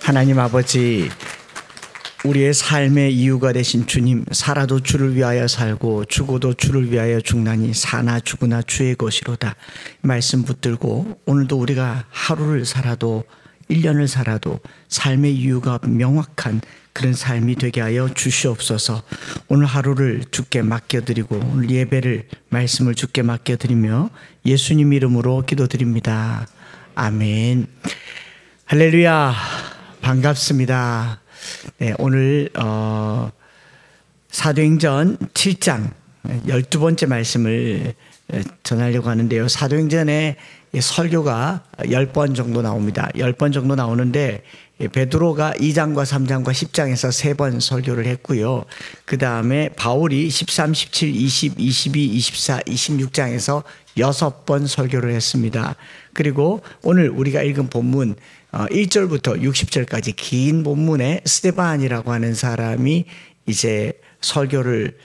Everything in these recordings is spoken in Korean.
하나님 아버지, 우리의 삶의 이유가 되신 주님, 살아도 주를 위하여 살고 죽어도 주를 위하여 죽나니 사나 죽으나 주의 것이로다. 말씀 붙들고 오늘도 우리가 하루를 살아도 1년을 살아도 삶의 이유가 명확한 그런 삶이 되게 하여 주시옵소서. 오늘 하루를 주께 맡겨드리고 오늘 예배를 말씀을 주께 맡겨드리며 예수님 이름으로 기도드립니다. 아멘. 할렐루야. 반갑습니다. 네, 오늘 사도행전 7장 12번째 말씀을 전하려고 하는데요. 사도행전에 설교가 10번 정도 나옵니다. 10번 정도 나오는데 베드로가 2장과 3장과 10장에서 3번 설교를 했고요. 그 다음에 바울이 13, 17, 20, 22, 24, 26장에서 6번 설교를 했습니다. 그리고 오늘 우리가 읽은 본문 1절부터 60절까지 긴 본문에 스데반이라고 하는 사람이 이제 설교를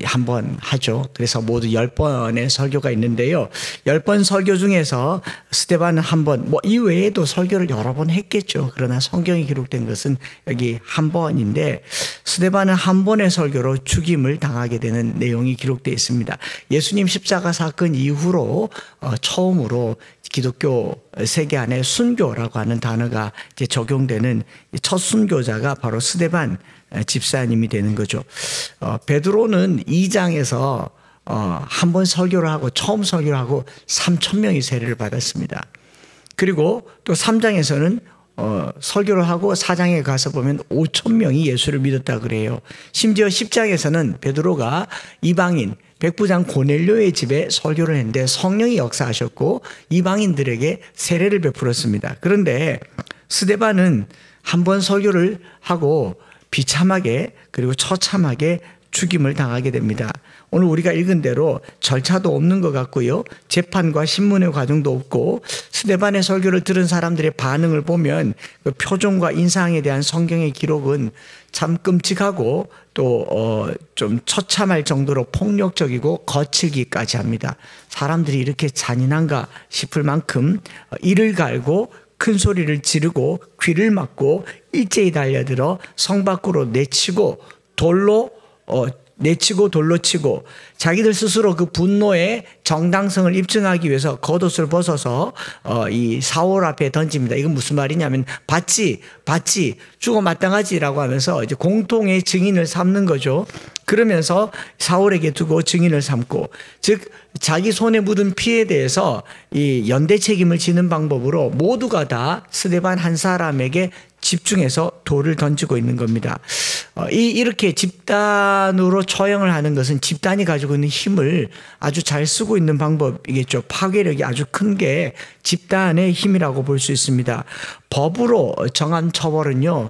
한번 하죠. 그래서 모두 10번의 설교가 있는데요. 10번 설교 중에서 스데반은 한 번, 뭐 이외에도 설교를 여러 번 했겠죠. 그러나 성경에 기록된 것은 여기 한 번인데 스데반은 한 번의 설교로 죽임을 당하게 되는 내용이 기록되어 있습니다. 예수님 십자가 사건 이후로 처음으로 기독교 세계 안에 순교라고 하는 단어가 이제 적용되는 첫 순교자가 바로 스데반 집사님이 되는 거죠. 베드로는 2장에서 한 번 설교를 하고 처음 설교를 하고 3,000명이 세례를 받았습니다. 그리고 또 3장에서는 설교를 하고 4장에 가서 보면 5,000명이 예수를 믿었다 그래요. 심지어 10장에서는 베드로가 이방인 백부장 고넬료의 집에 설교를 했는데 성령이 역사하셨고 이방인들에게 세례를 베풀었습니다. 그런데 스데반은 한 번 설교를 하고 비참하게 그리고 처참하게 죽임을 당하게 됩니다. 오늘 우리가 읽은 대로 절차도 없는 것 같고요. 재판과 신문의 과정도 없고 스데반의 설교를 들은 사람들의 반응을 보면 그 표정과 인상에 대한 성경의 기록은 참 끔찍하고 또 좀 처참할 정도로 폭력적이고 거칠기까지 합니다. 사람들이 이렇게 잔인한가 싶을 만큼 이를 갈고 큰 소리를 지르고 귀를 막고 일제히 달려들어 성 밖으로 내치고 돌로 치고 자기들 스스로 그 분노의 정당성을 입증하기 위해서 겉옷을 벗어서 이 사울 앞에 던집니다. 이건 무슨 말이냐면 받지 죽어 마땅하지라고 하면서 이제 공통의 증인을 삼는 거죠. 그러면서 사울에게 두고 증인을 삼고, 즉 자기 손에 묻은 피에 대해서 이 연대 책임을 지는 방법으로 모두가 다 스데반 한 사람에게 집중해서 돌을 던지고 있는 겁니다. 이렇게 집단으로 처형을 하는 것은 집단이 가지고 있는 힘을 아주 잘 쓰고 있는 방법이겠죠. 파괴력이 아주 큰 게 집단의 힘이라고 볼 수 있습니다. 법으로 정한 처벌은요,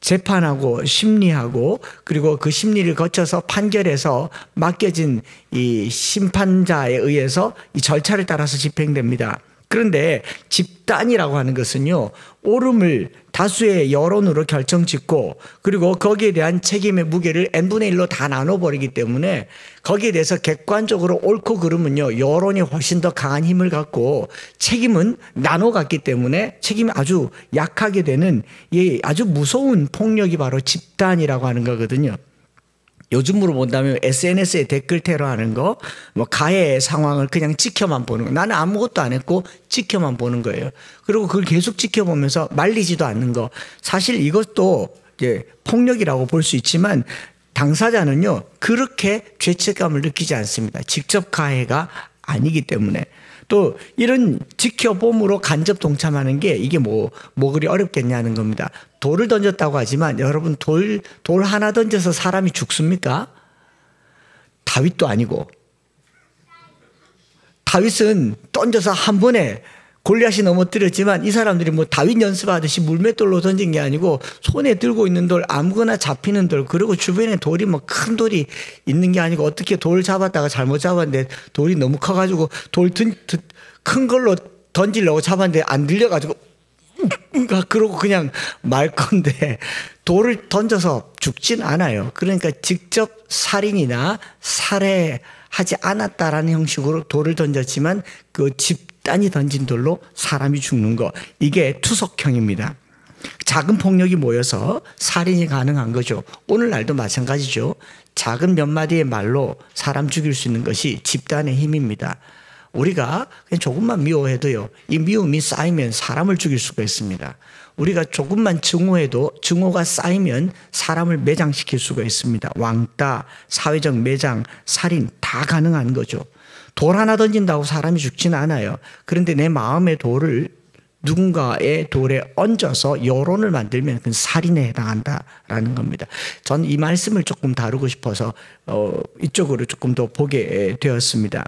재판하고 심리하고 그리고 그 심리를 거쳐서 판결해서 맡겨진 이 심판자에 의해서 이 절차를 따라서 집행됩니다. 그런데 집단이라고 하는 것은요, 옳음을 다수의 여론으로 결정짓고 그리고 거기에 대한 책임의 무게를 n분의 1로 다 나눠버리기 때문에 거기에 대해서 객관적으로 옳고 그름은요, 여론이 훨씬 더 강한 힘을 갖고 책임은 나눠 갔기 때문에 책임이 아주 약하게 되는 이 아주 무서운 폭력이 바로 집단이라고 하는 거거든요. 요즘으로 본다면 SNS에 댓글 테러하는 거, 뭐 가해의 상황을 그냥 지켜만 보는 거. 나는 아무것도 안 했고 지켜만 보는 거예요. 그리고 그걸 계속 지켜보면서 말리지도 않는 거. 사실 이것도 이제 폭력이라고 볼 수 있지만 당사자는요, 그렇게 죄책감을 느끼지 않습니다. 직접 가해가 아니기 때문에. 또 이런 지켜봄으로 간접 동참하는 게 이게 뭐 그리 어렵겠냐는 겁니다. 돌을 던졌다고 하지만 여러분 돌 하나 던져서 사람이 죽습니까? 다윗도 아니고. 다윗은 던져서 한 번에 골리앗이 넘어뜨렸지만 이 사람들이 뭐 다윗 연습하듯이 물맷돌로 던진 게 아니고 손에 들고 있는 돌, 아무거나 잡히는 돌, 그리고 주변에 돌이 뭐 큰 돌이 있는 게 아니고 어떻게 돌 잡았다가 잘못 잡았는데 돌이 너무 커가지고 돌 큰 걸로 던지려고 잡았는데 안 들려가지고 그러고 그냥 말 건데 돌을 던져서 죽진 않아요. 그러니까 직접 살인이나 살해하지 않았다라는 형식으로 돌을 던졌지만 그 집단이 던진 돌로 사람이 죽는 거, 이게 투석형입니다. 작은 폭력이 모여서 살인이 가능한 거죠. 오늘날도 마찬가지죠. 작은 몇 마디의 말로 사람 죽일 수 있는 것이 집단의 힘입니다. 우리가 그냥 조금만 미워해도요, 이 미움이 쌓이면 사람을 죽일 수가 있습니다. 우리가 조금만 증오해도 증오가 쌓이면 사람을 매장시킬 수가 있습니다. 왕따, 사회적 매장, 살인 다 가능한 거죠. 돌 하나 던진다고 사람이 죽지는 않아요. 그런데 내 마음의 돌을 누군가의 돌에 얹어서 여론을 만들면 그건 살인에 해당한다라는 겁니다. 전 이 말씀을 조금 다루고 싶어서 이쪽으로 조금 더 보게 되었습니다.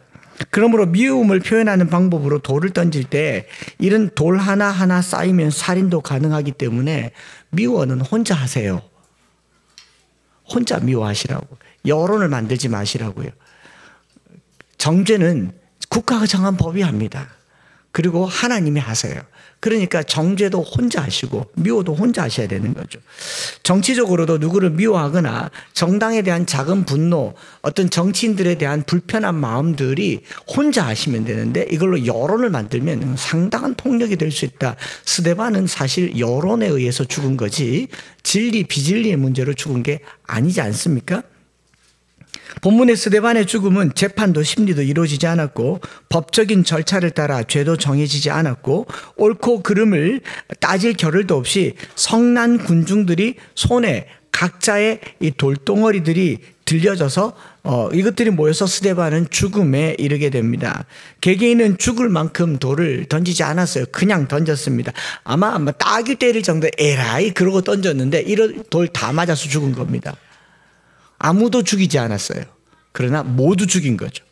그러므로 미움을 표현하는 방법으로 돌을 던질 때 이런 돌 하나하나 쌓이면 살인도 가능하기 때문에 미워는 혼자 하세요. 혼자 미워하시라고. 여론을 만들지 마시라고요. 정죄는 국가가 정한 법이 합니다. 그리고 하나님이 하세요. 그러니까 정죄도 혼자 하시고 미워도 혼자 하셔야 되는 거죠. 정치적으로도 누구를 미워하거나 정당에 대한 작은 분노, 어떤 정치인들에 대한 불편한 마음들이 혼자 하시면 되는데 이걸로 여론을 만들면 상당한 폭력이 될 수 있다. 스데반은 사실 여론에 의해서 죽은 거지 진리 비진리의 문제로 죽은 게 아니지 않습니까? 본문의 스데반의 죽음은 재판도 심리도 이루어지지 않았고 법적인 절차를 따라 죄도 정해지지 않았고 옳고 그름을 따질 겨를도 없이 성난 군중들이 손에 각자의 이 돌덩어리들이 들려져서 이것들이 모여서 스데반은 죽음에 이르게 됩니다. 개개인은 죽을 만큼 돌을 던지지 않았어요. 그냥 던졌습니다. 아마 딱이 때릴 정도에 에라이 그러고 던졌는데 이런 돌 다 맞아서 죽은 겁니다. 아무도 죽이지 않았어요. 그러나 모두 죽인 거죠.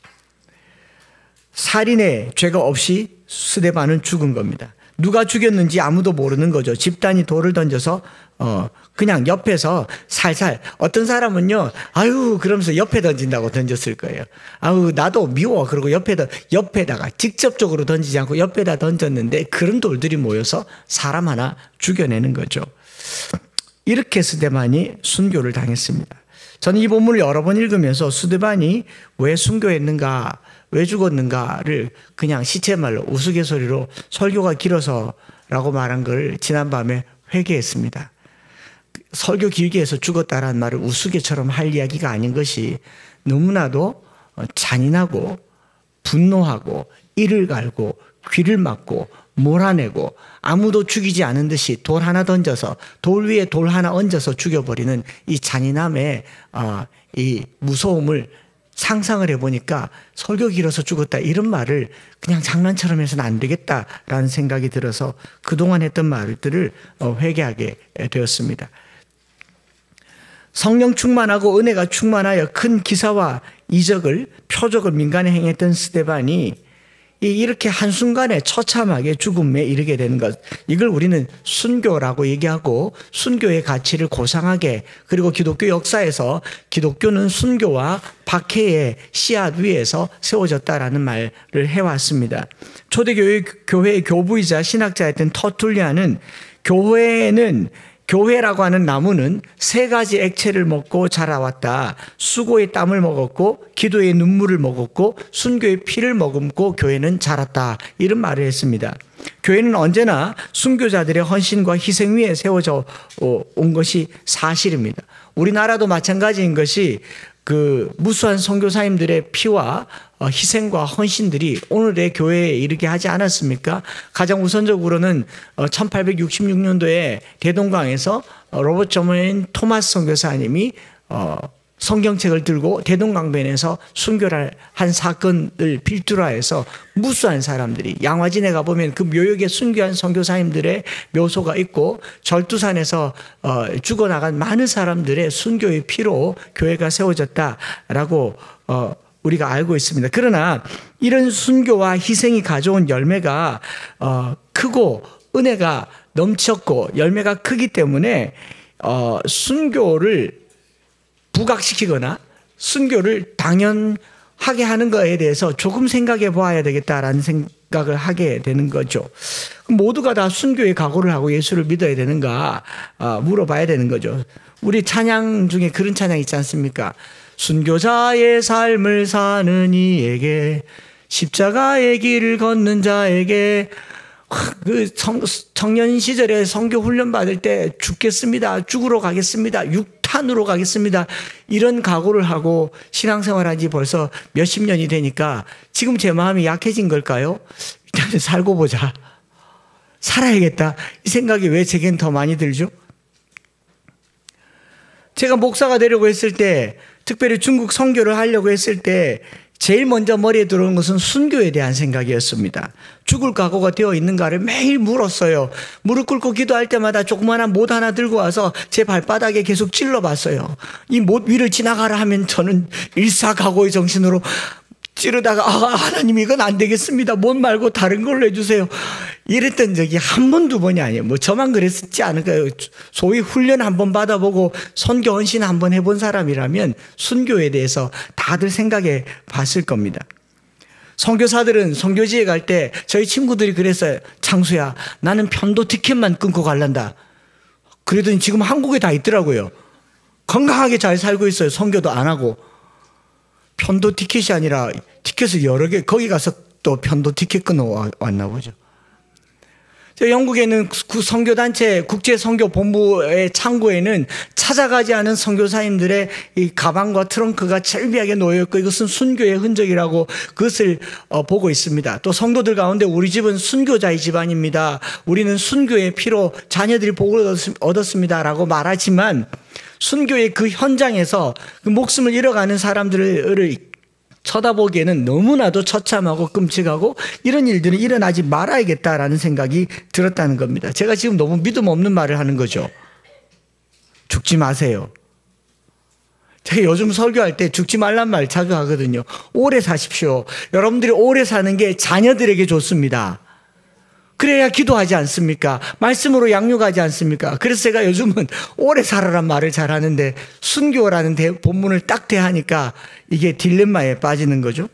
살인의 죄가 없이 스데반은 죽은 겁니다. 누가 죽였는지 아무도 모르는 거죠. 집단이 돌을 던져서 그냥 옆에서 살살 어떤 사람은요 아유 그러면서 옆에 던진다고 던졌을 거예요. 아유 나도 미워 그러고 옆에다가 직접적으로 던지지 않고 옆에다 던졌는데 그런 돌들이 모여서 사람 하나 죽여내는 거죠. 이렇게 스데반이 순교를 당했습니다. 저는 이 본문을 여러 번 읽으면서 스데반이 왜 순교했는가, 왜 죽었는가를 그냥 시체말로 우스갯소리로 설교가 길어서라고 말한 걸 지난밤에 회개했습니다. 설교 길게 해서 죽었다라는 말을 우스개처럼 할 이야기가 아닌 것이 너무나도 잔인하고 분노하고 이를 갈고 귀를 막고 몰아내고 아무도 죽이지 않은 듯이 돌 하나 던져서 돌 위에 돌 하나 얹어서 죽여버리는 이 잔인함의 이 무서움을 상상을 해보니까 설교 길어서 죽었다 이런 말을 그냥 장난처럼 해서는 안 되겠다라는 생각이 들어서 그동안 했던 말들을 회개하게 되었습니다. 성령 충만하고 은혜가 충만하여 큰 기사와 이적을 표적을 민간에 행했던 스데반이 이렇게 한순간에 처참하게 죽음에 이르게 되는 것, 이걸 우리는 순교라고 얘기하고 순교의 가치를 고상하게, 그리고 기독교 역사에서 기독교는 순교와 박해의 씨앗 위에서 세워졌다라는 말을 해왔습니다. 초대교회의 교부이자 신학자였던 터툴리안은 교회라고 하는 나무는 세 가지 액체를 먹고 자라왔다. 수고의 땀을 먹었고 기도의 눈물을 먹었고 순교의 피를 머금고 교회는 자랐다. 이런 말을 했습니다. 교회는 언제나 순교자들의 헌신과 희생 위에 세워져 온 것이 사실입니다. 우리나라도 마찬가지인 것이 그 무수한 선교사님들의 피와 희생과 헌신들이 오늘의 교회에 이르게 하지 않았습니까? 가장 우선적으로는 1866년도에 대동강에서 로버트 저머인 토마스 선교사님이 성경책을 들고 대동강변에서 순교를 한 사건을 필두로 해서 무수한 사람들이, 양화진에 가보면 그 묘역에 순교한 선교사님들의 묘소가 있고 절두산에서 죽어나간 많은 사람들의 순교의 피로 교회가 세워졌다라고 우리가 알고 있습니다. 그러나 이런 순교와 희생이 가져온 열매가 크고 은혜가 넘쳤고 열매가 크기 때문에 순교를 부각시키거나 순교를 당연하게 하는 것에 대해서 조금 생각해 보아야 되겠다라는 생각을 하게 되는 거죠. 모두가 다 순교의 각오를 하고 예수를 믿어야 되는가 물어봐야 되는 거죠. 우리 찬양 중에 그런 찬양 있지 않습니까? 순교자의 삶을 사는 이에게, 십자가의 길을 걷는 자에게 청년 시절에 선교 훈련 받을 때 죽겠습니다. 죽으러 가겠습니다. 육탄으로 가겠습니다. 이런 각오를 하고 신앙생활한 지 벌써 몇십 년이 되니까 지금 제 마음이 약해진 걸까요? 일단 살고 보자. 살아야겠다. 이 생각이 왜 제겐 더 많이 들죠? 제가 목사가 되려고 했을 때, 특별히 중국 선교를 하려고 했을 때 제일 먼저 머리에 들어오는 것은 순교에 대한 생각이었습니다. 죽을 각오가 되어 있는가를 매일 물었어요. 무릎 꿇고 기도할 때마다 조그마한 못 하나 들고 와서 제 발바닥에 계속 찔러봤어요. 이 못 위를 지나가라 하면 저는 일사각오의 정신으로 찌르다가 하나님 이건 안 되겠습니다. 못 말고 다른 걸로 해주세요. 이랬던 적이 한 번, 두 번이 아니에요. 뭐 저만 그랬지 않을까요? 소위 훈련 한번 받아보고 선교 헌신 한번 해본 사람이라면 순교에 대해서 다들 생각해 봤을 겁니다. 선교사들은 선교지에 갈 때 저희 친구들이 그랬어요. 창수야, 나는 편도 티켓만 끊고 갈란다. 그러더니 지금 한국에 다 있더라고요. 건강하게 잘 살고 있어요. 선교도 안 하고. 편도 티켓이 아니라 티켓을 여러 개, 거기 가서 또 편도 티켓 끊어 왔나 보죠. 영국에는 선교단체 국제선교본부의 창고에는 찾아가지 않은 선교사님들의 이 가방과 트렁크가 철비하게 놓여있고 이것은 순교의 흔적이라고 그것을 보고 있습니다. 또 성도들 가운데 우리 집은 순교자의 집안입니다. 우리는 순교의 피로 자녀들이 복을 얻었습니다. 라고 말하지만 순교의 그 현장에서 그 목숨을 잃어가는 사람들을 쳐다보기에는 너무나도 처참하고 끔찍하고 이런 일들은 일어나지 말아야겠다라는 생각이 들었다는 겁니다. 제가 지금 너무 믿음 없는 말을 하는 거죠. 죽지 마세요. 제가 요즘 설교할 때 죽지 말란 말 자주 하거든요. 오래 사십시오. 여러분들이 오래 사는 게 자녀들에게 좋습니다. 그래야 기도하지 않습니까? 말씀으로 양육하지 않습니까? 그래서 제가 요즘은 오래 살아란 말을 잘 하는데 순교라는 본문을 딱 대하니까 이게 딜레마에 빠지는 거죠.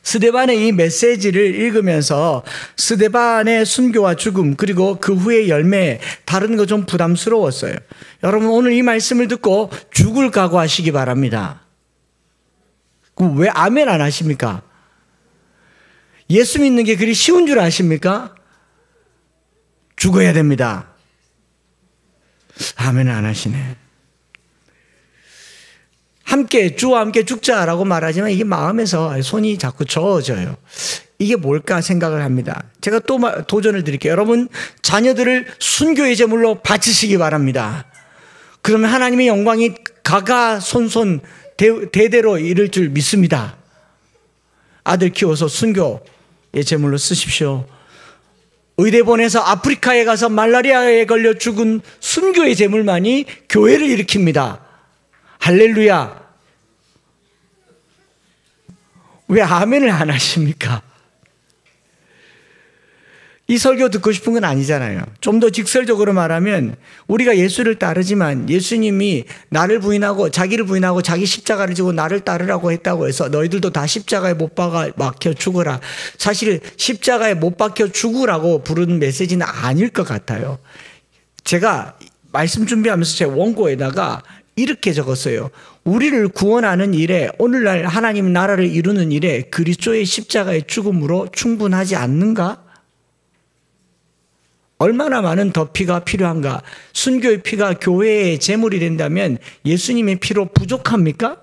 스데반의 이 메시지를 읽으면서 스데반의 순교와 죽음 그리고 그 후의 열매 다른 거 좀 부담스러웠어요. 여러분 오늘 이 말씀을 듣고 죽을 각오하시기 바랍니다. 그럼 왜 아멘 안 하십니까? 예수 믿는 게 그리 쉬운 줄 아십니까? 죽어야 됩니다. 아멘 안 하시네. 주와 함께 죽자라고 말하지만 이게 마음에서 손이 자꾸 저어져요. 이게 뭘까 생각을 합니다. 제가 또 도전을 드릴게요. 여러분 자녀들을 순교의 제물로 바치시기 바랍니다. 그러면 하나님의 영광이 가가손손 대대로 이를 줄 믿습니다. 아들 키워서 순교의 제물로 쓰십시오. 의대 보내서 아프리카에 가서 말라리아에 걸려 죽은 순교의 제물만이 교회를 일으킵니다. 할렐루야. 왜 아멘을 안 하십니까? 이 설교 듣고 싶은 건 아니잖아요. 좀 더 직설적으로 말하면 우리가 예수를 따르지만 예수님이 나를 부인하고 자기를 부인하고 자기 십자가를 지고 나를 따르라고 했다고 해서 너희들도 다 십자가에 못 박혀 죽어라. 사실 십자가에 못 박혀 죽으라고 부르는 메시지는 아닐 것 같아요. 제가 말씀 준비하면서 제 원고에다가 이렇게 적었어요. 우리를 구원하는 일에 오늘날 하나님 나라를 이루는 일에 그리스도의 십자가의 죽음으로 충분하지 않는가? 얼마나 많은 더 피가 필요한가? 순교의 피가 교회의 제물이 된다면 예수님의 피로 부족합니까?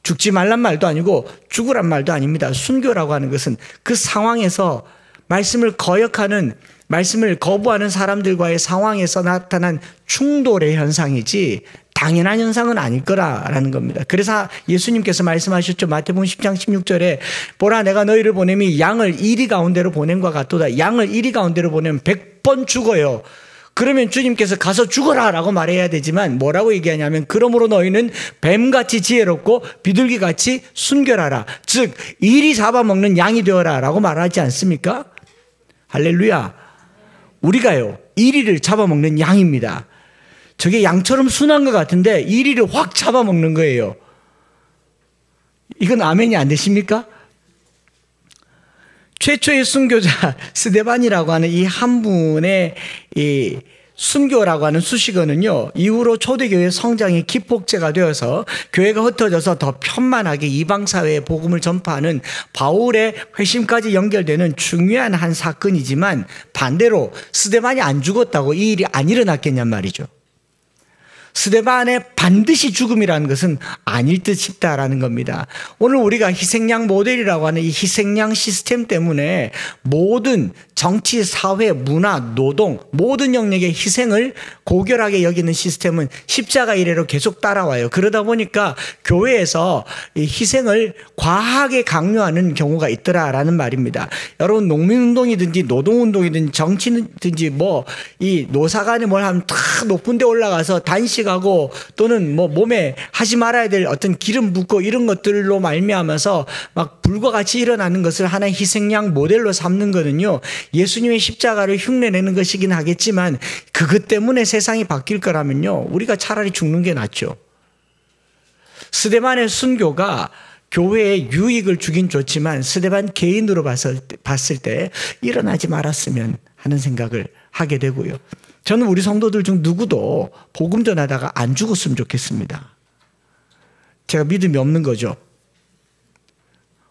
죽지 말란 말도 아니고 죽으란 말도 아닙니다. 순교라고 하는 것은 그 상황에서 말씀을 거역하는, 말씀을 거부하는 사람들과의 상황에서 나타난 충돌의 현상이지 당연한 현상은 아닐 거라는 겁니다. 그래서 예수님께서 말씀하셨죠. 마태복음 10장 16절에 보라 내가 너희를 보냄이 양을 이리 가운데로 보냄과 같도다. 양을 이리 가운데로 보내면 100번 죽어요. 그러면 주님께서 가서 죽어라 라고 말해야 되지만 뭐라고 얘기하냐면 그러므로 너희는 뱀같이 지혜롭고 비둘기같이 순결하라. 즉 이리 잡아먹는 양이 되어라 라고 말하지 않습니까? 할렐루야. 우리가요 이리를 잡아먹는 양입니다. 저게 양처럼 순한 것 같은데 이리를 확 잡아먹는 거예요. 이건 아멘이 안 되십니까? 최초의 순교자 스데반이라고 하는 이 한 분의 이 순교라고 하는 수식어는요, 이후로 초대교회 성장의 기폭제가 되어서 교회가 흩어져서 더 편만하게 이방사회에 복음을 전파하는 바울의 회심까지 연결되는 중요한 한 사건이지만, 반대로 스데반이 안 죽었다고 이 일이 안 일어났겠냔 말이죠. 스데반의 반드시 죽음이라는 것은 아닐 듯 싶다라는 겁니다. 오늘 우리가 희생양 모델이라고 하는 이 희생양 시스템 때문에 모든 정치, 사회, 문화, 노동, 모든 영역의 희생을 고결하게 여기는 시스템은 십자가 이래로 계속 따라와요. 그러다 보니까 교회에서 이 희생을 과하게 강요하는 경우가 있더라라는 말입니다. 여러분, 농민운동이든지 노동운동이든지 정치든지 이 노사간에 뭘 하면 다 높은 데 올라가서 단식하고 또는 몸에 하지 말아야 될 어떤 기름 붓고 이런 것들로 말미암아서 막 불과 같이 일어나는 것을 하나의 희생양 모델로 삼는 거는요, 예수님의 십자가를 흉내내는 것이긴 하겠지만 그것 때문에 세상이 바뀔 거라면요, 우리가 차라리 죽는 게 낫죠. 스데반의 순교가 교회의 유익을 주긴 좋지만 스데반 개인으로 봤을 때 일어나지 말았으면 하는 생각을 하게 되고요. 저는 우리 성도들 중 누구도 복음 전하다가 안 죽었으면 좋겠습니다. 제가 믿음이 없는 거죠.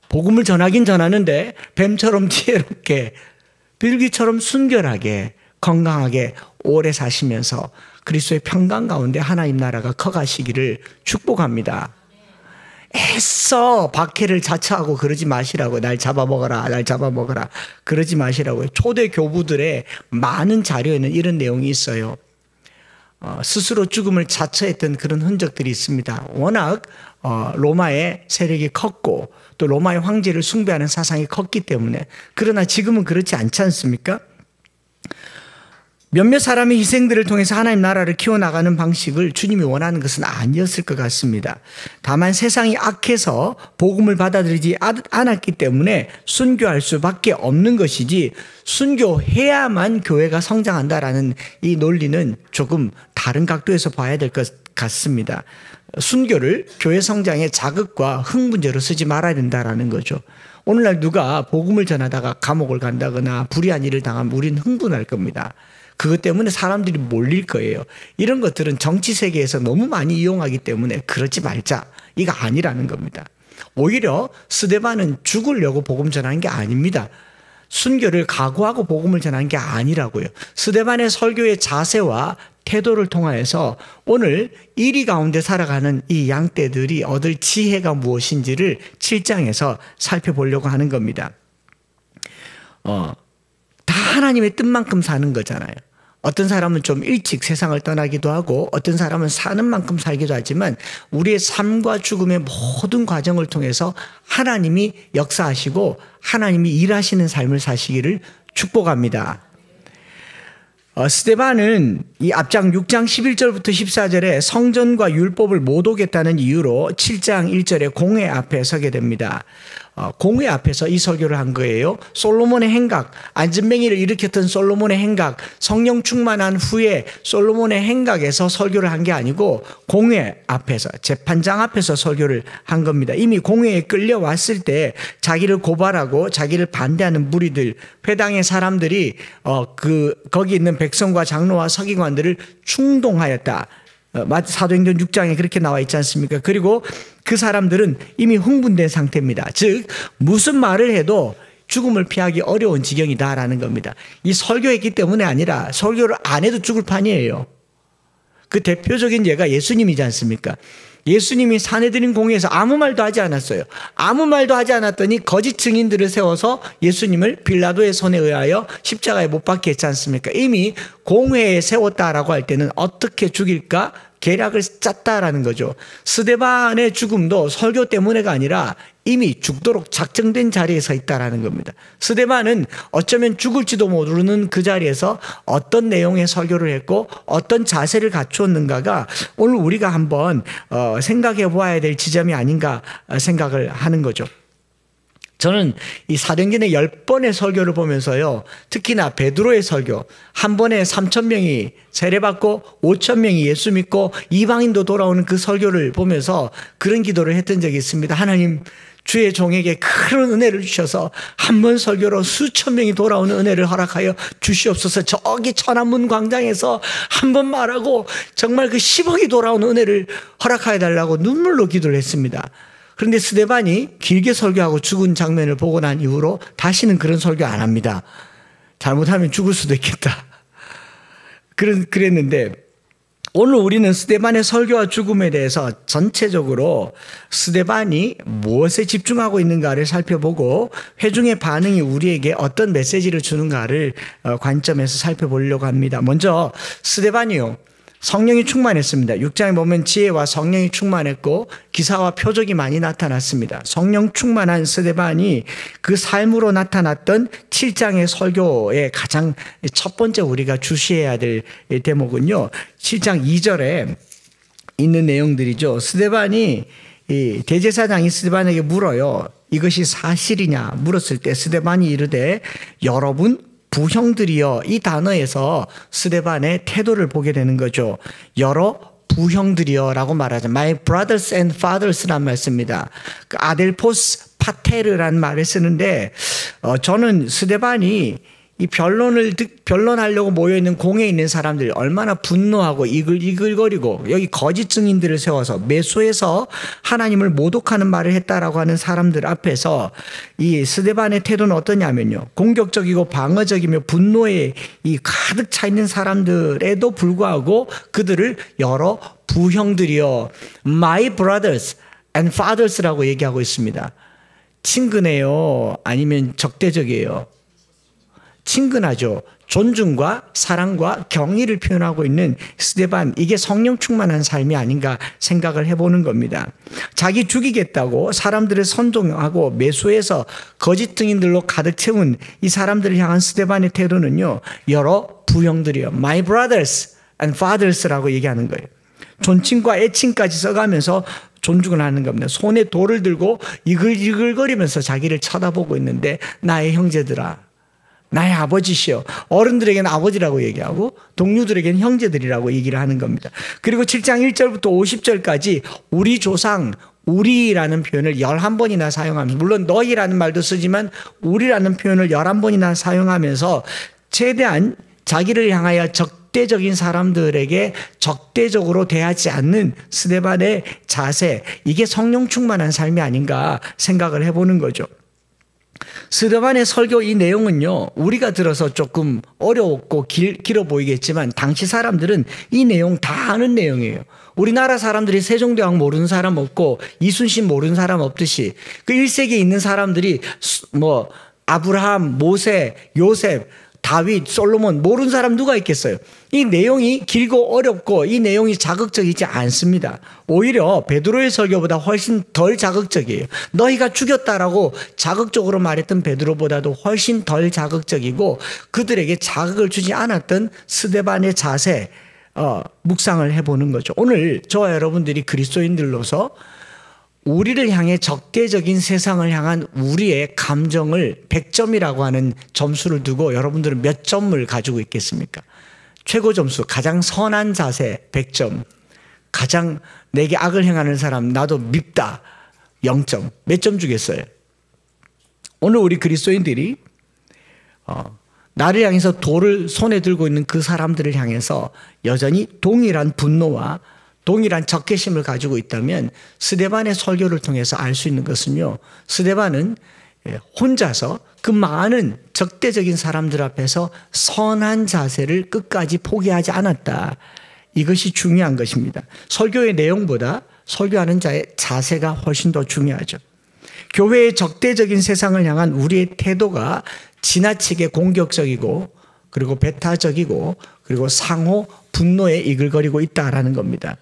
복음을 전하긴 전하는데 뱀처럼 지혜롭게, 빌기처럼 순결하게, 건강하게 오래 사시면서 그리스도의 평강 가운데 하나님 나라가 커가시기를 축복합니다. 애써 박해를 자처하고 그러지 마시라고. 날 잡아먹어라, 날 잡아먹어라, 그러지 마시라고요. 초대 교부들의 많은 자료에는 이런 내용이 있어요. 스스로 죽음을 자처했던 그런 흔적들이 있습니다. 워낙 로마의 세력이 컸고 또 로마의 황제를 숭배하는 사상이 컸기 때문에. 그러나 지금은 그렇지 않지 않습니까? 몇몇 사람의 희생들을 통해서 하나님 나라를 키워나가는 방식을 주님이 원하는 것은 아니었을 것 같습니다. 다만 세상이 악해서 복음을 받아들이지 않았기 때문에 순교할 수밖에 없는 것이지, 순교해야만 교회가 성장한다라는 이 논리는 조금 다른 각도에서 봐야 될 것 같습니다. 순교를 교회 성장의 자극과 흥분제로 쓰지 말아야 된다라는 거죠. 오늘날 누가 복음을 전하다가 감옥을 간다거나 불의한 일을 당하면 우리는 흥분할 겁니다. 그것 때문에 사람들이 몰릴 거예요. 이런 것들은 정치 세계에서 너무 많이 이용하기 때문에 그러지 말자, 이거 아니라는 겁니다. 오히려 스데반은 죽으려고 복음 전하는 게 아닙니다. 순교를 각오하고 복음을 전하는 게 아니라고요. 스데반의 설교의 자세와 태도를 통하여서 오늘 이리 가운데 살아가는 이 양떼들이 얻을 지혜가 무엇인지를 7장에서 살펴보려고 하는 겁니다. 다 하나님의 뜻만큼 사는 거잖아요. 어떤 사람은 좀 일찍 세상을 떠나기도 하고 어떤 사람은 사는 만큼 살기도 하지만 우리의 삶과 죽음의 모든 과정을 통해서 하나님이 역사하시고 하나님이 일하시는 삶을 사시기를 축복합니다. 스데반은 이 앞장 6장 11절부터 14절에 성전과 율법을 못 오겠다는 이유로 7장 1절에 공회 앞에 서게 됩니다. 공회 앞에서 이 설교를 한 거예요. 솔로몬의 행각, 안진뱅이를 일으켰던 솔로몬의 행각, 성령 충만한 후에 솔로몬의 행각에서 설교를 한 게 아니고 공회 앞에서, 재판장 앞에서 설교를 한 겁니다. 이미 공회에 끌려왔을 때 자기를 고발하고 자기를 반대하는 무리들, 회당의 사람들이 거기 있는 백성과 장로와 서기관들을 충동하였다. 사도행전 6장에 그렇게 나와 있지 않습니까? 그리고 그 사람들은 이미 흥분된 상태입니다. 즉 무슨 말을 해도 죽음을 피하기 어려운 지경이다라는 겁니다. 이 설교했기 때문에 아니라 설교를 안 해도 죽을 판이에요. 그 대표적인 예가 예수님이지 않습니까? 예수님이 산헤드린 공회에서 아무 말도 하지 않았어요. 아무 말도 하지 않았더니 거짓 증인들을 세워서 예수님을 빌라도의 손에 의하여 십자가에 못 박게 했지 않습니까? 이미 공회에 세웠다라고 할 때는 어떻게 죽일까 계략을 짰다라는 거죠. 스데반의 죽음도 설교 때문에가 아니라 이미 죽도록 작정된 자리에 서 있다라는 겁니다. 스데반은 어쩌면 죽을지도 모르는 그 자리에서 어떤 내용의 설교를 했고 어떤 자세를 갖추었는가가 오늘 우리가 한번 생각해 보아야 될 지점이 아닌가 생각을 하는 거죠. 저는 이 사도행전의 10번의 설교를 보면서요, 특히나 베드로의 설교, 한 번에 3,000명이 세례받고 5,000명이 예수 믿고 이방인도 돌아오는 그 설교를 보면서 그런 기도를 했던 적이 있습니다. 하나님, 주의 종에게 큰 은혜를 주셔서 한 번 설교로 수천 명이 돌아오는 은혜를 허락하여 주시옵소서. 저기 천안문 광장에서 한 번 말하고 정말 그 10억이 돌아오는 은혜를 허락하여 달라고 눈물로 기도를 했습니다. 그런데 스데반이 길게 설교하고 죽은 장면을 보고 난 이후로 다시는 그런 설교 안 합니다. 잘못하면 죽을 수도 있겠다. 그랬는데 오늘 우리는 스데반의 설교와 죽음에 대해서 전체적으로 스데반이 무엇에 집중하고 있는가를 살펴보고 회중의 반응이 우리에게 어떤 메시지를 주는가를 관점에서 살펴보려고 합니다. 먼저 스데반이요, 성령이 충만했습니다. 6장에 보면 지혜와 성령이 충만했고 기사와 표적이 많이 나타났습니다. 성령 충만한 스데반이 그 삶으로 나타났던 7장의 설교의 가장 첫 번째 우리가 주시해야 될 대목은요, 7장 2절에 있는 내용들이죠. 스데반이 대제사장이 스데반에게 물어요. 이것이 사실이냐 물었을 때 스데반이 이르되 여러분 부형들이여, 이 단어에서 스데반의 태도를 보게 되는 거죠. 여러 부형들이여 라고 말하죠. My brothers and fathers란 말 씁니다. 그 아델포스 파테르라는 말을 쓰는데 저는 스데반이 이 변론하려고 모여있는 공에 있는 사람들 얼마나 분노하고 이글이글거리고 여기 거짓 증인들을 세워서 매수해서 하나님을 모독하는 말을 했다라고 하는 사람들 앞에서 이 스데반의 태도는 어떠냐면요, 공격적이고 방어적이며 분노에 이 가득 차 있는 사람들에도 불구하고 그들을 여러 부형들이여 My brothers and fathers라고 얘기하고 있습니다. 친근해요? 아니면 적대적이에요? 친근하죠. 존중과 사랑과 경의를 표현하고 있는 스데반, 이게 성령 충만한 삶이 아닌가 생각을 해보는 겁니다. 자기 죽이겠다고 사람들을 선동하고 매수해서 거짓 증인들로 가득 채운 이 사람들을 향한 스데반의 태도는요, 여러 부형들이요, My brothers and fathers라고 얘기하는 거예요. 존칭과 애칭까지 써가면서 존중을 하는 겁니다. 손에 돌을 들고 이글이글거리면서 자기를 쳐다보고 있는데 나의 형제들아, 나의 아버지시여. 어른들에게는 아버지라고 얘기하고 동료들에게는 형제들이라고 얘기를 하는 겁니다. 그리고 7장 1절부터 50절까지 우리 조상, 우리라는 표현을 11번이나 사용하면서, 물론 너희라는 말도 쓰지만 우리라는 표현을 11번이나 사용하면서 최대한 자기를 향하여 적대적인 사람들에게 적대적으로 대하지 않는 스데반의 자세, 이게 성령 충만한 삶이 아닌가 생각을 해보는 거죠. 스데반의 설교 이 내용은요, 우리가 들어서 조금 어렵고 길어 보이겠지만 당시 사람들은 이 내용 다 아는 내용이에요. 우리나라 사람들이 세종대왕 모르는 사람 없고 이순신 모르는 사람 없듯이 그 1세기에 있는 사람들이 뭐 아브라함, 모세, 요셉, 다윗, 솔로몬 모르는 사람 누가 있겠어요? 이 내용이 길고 어렵고 이 내용이 자극적이지 않습니다. 오히려 베드로의 설교보다 훨씬 덜 자극적이에요. 너희가 죽였다라고 자극적으로 말했던 베드로보다도 훨씬 덜 자극적이고 그들에게 자극을 주지 않았던 스데반의 자세, 묵상을 해보는 거죠. 오늘 저와 여러분들이 그리스도인들로서 우리를 향해 적대적인 세상을 향한 우리의 감정을 100점이라고 하는 점수를 두고 여러분들은 몇 점을 가지고 있겠습니까? 최고 점수, 가장 선한 자세 100점, 가장 내게 악을 행하는 사람 나도 밉다 0점, 몇 점 주겠어요? 오늘 우리 그리스도인들이 나를 향해서 돌을 손에 들고 있는 그 사람들을 향해서 여전히 동일한 분노와 동일한 적개심을 가지고 있다면 스데반의 설교를 통해서 알 수 있는 것은요, 스데반은 혼자서 그 많은 적대적인 사람들 앞에서 선한 자세를 끝까지 포기하지 않았다. 이것이 중요한 것입니다. 설교의 내용보다 설교하는 자의 자세가 훨씬 더 중요하죠. 교회의 적대적인 세상을 향한 우리의 태도가 지나치게 공격적이고 그리고 배타적이고 그리고 상호 분노에 이글거리고 있다라는 겁니다.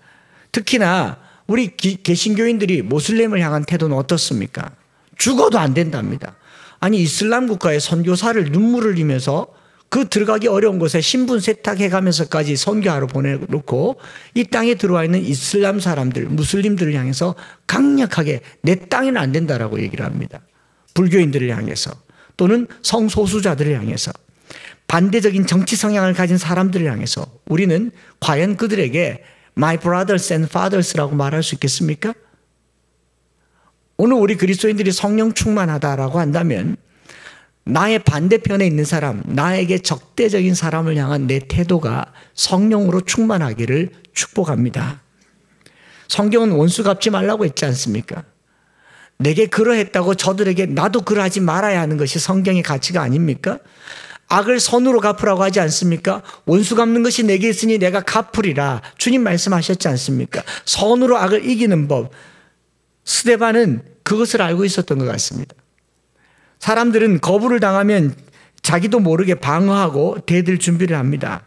특히나 우리 개신교인들이 모슬렘을 향한 태도는 어떻습니까? 죽어도 안 된답니다. 아니 이슬람 국가의 선교사를 눈물을 흘리면서 그 들어가기 어려운 곳에 신분 세탁해가면서까지 선교하러 보내놓고 이 땅에 들어와 있는 이슬람 사람들, 무슬림들을 향해서 강력하게 내 땅에는 안 된다라고 얘기를 합니다. 불교인들을 향해서 또는 성소수자들을 향해서 반대적인 정치 성향을 가진 사람들을 향해서 우리는 과연 그들에게 My brothers and fathers라고 말할 수 있겠습니까? 오늘 우리 그리스도인들이 성령 충만하다라고 한다면 나의 반대편에 있는 사람, 나에게 적대적인 사람을 향한 내 태도가 성령으로 충만하기를 축복합니다. 성경은 원수 갚지 말라고 했지 않습니까? 내게 그러했다고 저들에게 나도 그러하지 말아야 하는 것이 성경의 가치가 아닙니까? 악을 선으로 갚으라고 하지 않습니까? 원수 갚는 것이 내게 있으니 내가 갚으리라. 주님 말씀하셨지 않습니까? 선으로 악을 이기는 법. 스데반은 그것을 알고 있었던 것 같습니다. 사람들은 거부를 당하면 자기도 모르게 방어하고 대들 준비를 합니다.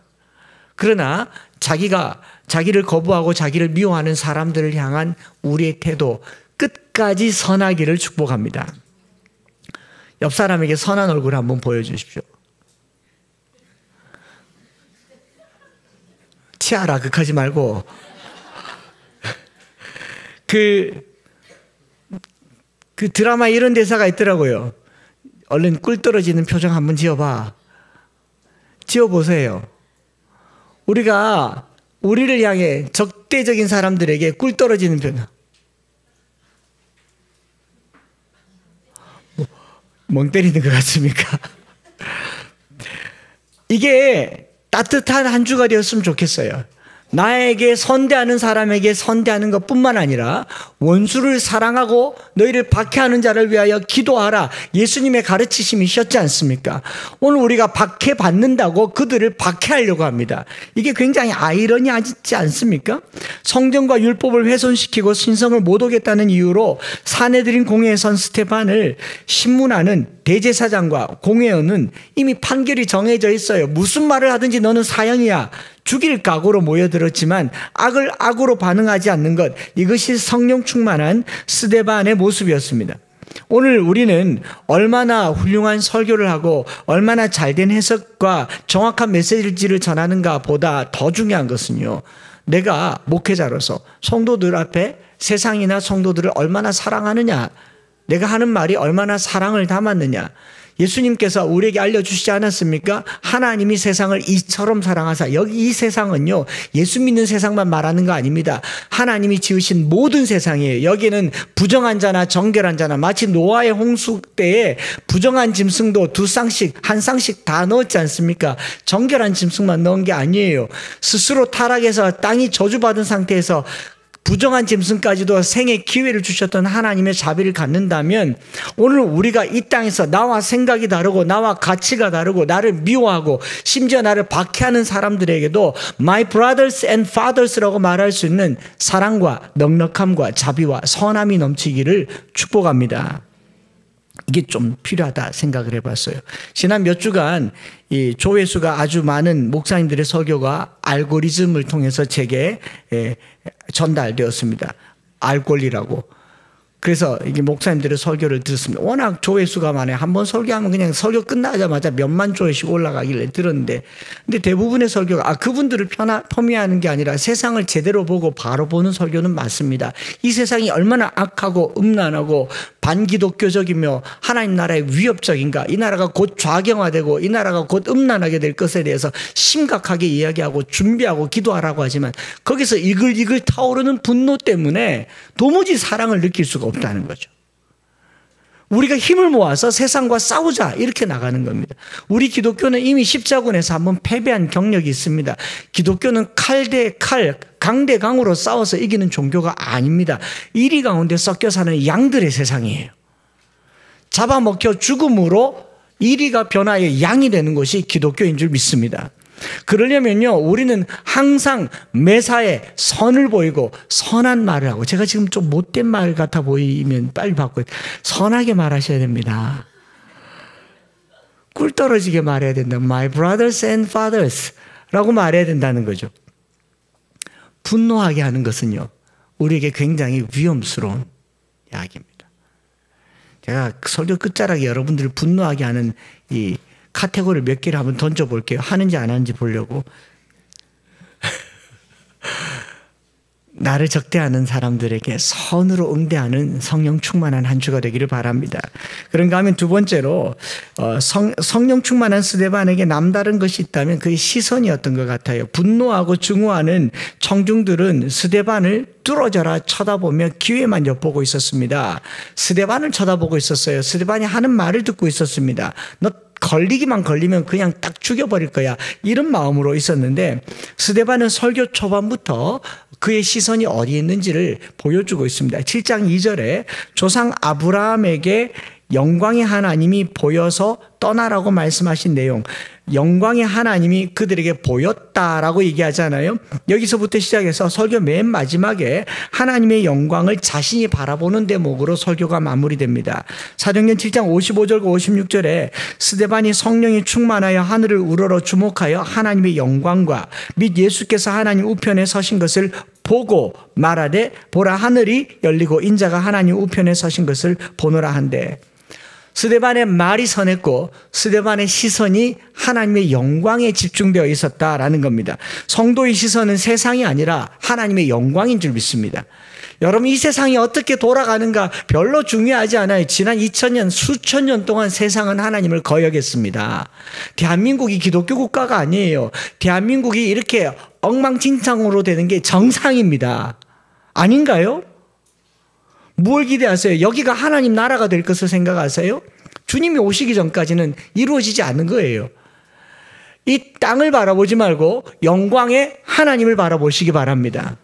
그러나 자기를 거부하고 자기를 미워하는 사람들을 향한 우리의 태도 끝까지 선하기를 축복합니다. 옆 사람에게 선한 얼굴 한번 보여주십시오. 치아라 극하지 말고 그 드라마에 이런 대사가 있더라고요. 얼른 꿀 떨어지는 표정 한번 지어봐. 지어보세요. 우리가 우리를 향해 적대적인 사람들에게 꿀 떨어지는 표정. 멍 때리는 것 같습니까? 이게 따뜻한 한 주가 되었으면 좋겠어요. 나에게 선대하는 사람에게 선대하는 것뿐만 아니라 원수를 사랑하고 너희를 박해하는 자를 위하여 기도하라. 예수님의 가르치심이셨지 않습니까? 오늘 우리가 박해받는다고 그들을 박해하려고 합니다. 이게 굉장히 아이러니하지 않습니까? 성경과 율법을 훼손시키고 신성을 못 오겠다는 이유로 사내들인 공회에 선 스데반을 신문하는 대제사장과 공회원은 이미 판결이 정해져 있어요. 무슨 말을 하든지 너는 사형이야. 죽일 각오로 모여들었지만 악을 악으로 반응하지 않는 것, 이것이 성령 충만한 스데반의 모습이었습니다. 오늘 우리는 얼마나 훌륭한 설교를 하고 얼마나 잘된 해석과 정확한 메시지를 전하는가 보다 더 중요한 것은요, 내가 목회자로서 성도들 앞에 세상이나 성도들을 얼마나 사랑하느냐, 내가 하는 말이 얼마나 사랑을 담았느냐. 예수님께서 우리에게 알려주시지 않았습니까? 하나님이 세상을 이처럼 사랑하사. 여기 이 세상은요, 예수 믿는 세상만 말하는 거 아닙니다. 하나님이 지으신 모든 세상이에요. 여기는 부정한 자나 정결한 자나, 마치 노아의 홍수 때에 부정한 짐승도 두 쌍씩 한 쌍씩 다 넣었지 않습니까? 정결한 짐승만 넣은 게 아니에요. 스스로 타락해서 땅이 저주받은 상태에서 부정한 짐승까지도 생의 기회를 주셨던 하나님의 자비를 갖는다면, 오늘 우리가 이 땅에서 나와 생각이 다르고 나와 가치가 다르고 나를 미워하고 심지어 나를 박해하는 사람들에게도 My brothers and fathers라고 말할 수 있는 사랑과 넉넉함과 자비와 선함이 넘치기를 축복합니다. 이게 좀 필요하다 생각을 해봤어요. 지난 몇 주간 이 조회수가 아주 많은 목사님들의 설교가 알고리즘을 통해서 제게 전달되었습니다. 알권리라고. 그래서 이게 목사님들의 설교를 듣습니다. 워낙 조회수가 많아요. 한번 설교하면 그냥 설교 끝나자마자 몇만 조회씩 올라가길래 들었는데, 근데 대부분의 설교가 그분들을 폄훼하는 게 아니라 세상을 제대로 보고 바로 보는 설교는 맞습니다. 이 세상이 얼마나 악하고 음란하고 반기독교적이며 하나님 나라의 위협적인가, 이 나라가 곧 좌경화되고 이 나라가 곧 음란하게 될 것에 대해서 심각하게 이야기하고 준비하고 기도하라고 하지만, 거기서 이글이글 타오르는 분노 때문에 도무지 사랑을 느낄 수가 없다는 거죠. 우리가 힘을 모아서 세상과 싸우자, 이렇게 나가는 겁니다. 우리 기독교는 이미 십자군에서 한번 패배한 경력이 있습니다. 기독교는 칼 대 칼, 강 대 강으로 싸워서 이기는 종교가 아닙니다. 이리 가운데 섞여 사는 양들의 세상이에요. 잡아먹혀 죽음으로 이리가 변화의 양이 되는 것이 기독교인 줄 믿습니다. 그러려면요, 우리는 항상 매사에 선을 보이고 선한 말을 하고, 제가 지금 좀 못된 말 같아 보이면 빨리 바꿔요. 선하게 말하셔야 됩니다. 꿀 떨어지게 말해야 된다. My brothers and fathers 라고 말해야 된다는 거죠. 분노하게 하는 것은요, 우리에게 굉장히 위험스러운 이야기입니다. 제가 설교 끝자락에 여러분들을 분노하게 하는 이 카테고리 몇 개를 한번 던져볼게요. 하는지 안 하는지 보려고. 나를 적대하는 사람들에게 선으로 응대하는 성령 충만한 한 주가 되기를 바랍니다. 그런가 하면 두 번째로 성령 충만한 스데반에게 남다른 것이 있다면 그의 시선이었던 것 같아요. 분노하고 증오하는 청중들은 스데반을 뚫어져라 쳐다보며 기회만 엿보고 있었습니다. 스데반을 쳐다보고 있었어요. 스데반이 하는 말을 듣고 있었습니다. 너 걸리기만 걸리면 그냥 딱 죽여버릴 거야, 이런 마음으로 있었는데, 스데반은 설교 초반부터 그의 시선이 어디에 있는지를 보여주고 있습니다. 7장 2절에 조상 아브라함에게 영광의 하나님이 보여서 떠나라고 말씀하신 내용, 영광의 하나님이 그들에게 보였다라고 얘기하잖아요. 여기서부터 시작해서 설교 맨 마지막에 하나님의 영광을 자신이 바라보는 대목으로 설교가 마무리됩니다. 사도행전 7장 55절과 56절에 스데반이 성령이 충만하여 하늘을 우러러 주목하여 하나님의 영광과 및 예수께서 하나님 우편에 서신 것을 보고 말하되, 보라 하늘이 열리고 인자가 하나님 우편에 서신 것을 보노라 한대. 스데반의 말이 선했고 스데반의 시선이 하나님의 영광에 집중되어 있었다라는 겁니다. 성도의 시선은 세상이 아니라 하나님의 영광인 줄 믿습니다. 여러분, 이 세상이 어떻게 돌아가는가 별로 중요하지 않아요. 지난 2000년, 수천 년 동안 세상은 하나님을 거역했습니다. 대한민국이 기독교 국가가 아니에요. 대한민국이 이렇게 엉망진창으로 되는 게 정상입니다. 아닌가요? 뭘 기대하세요? 여기가 하나님 나라가 될 것을 생각하세요? 주님이 오시기 전까지는 이루어지지 않는 거예요. 이 땅을 바라보지 말고 영광의 하나님을 바라보시기 바랍니다.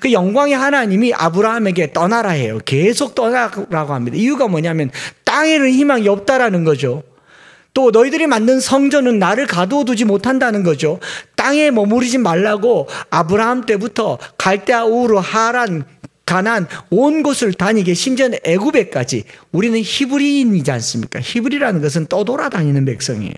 그 영광의 하나님이 아브라함에게 떠나라 해요. 계속 떠나라고 합니다. 이유가 뭐냐면 땅에는 희망이 없다라는 거죠. 또 너희들이 만든 성전은 나를 가두어 두지 못한다는 거죠. 땅에 머무르지 말라고 아브라함 때부터 갈대아, 우르, 하란, 가나안 온 곳을 다니게, 심지어는 애굽에까지. 우리는 히브리인이지 않습니까? 히브리라는 것은 떠돌아다니는 백성이에요.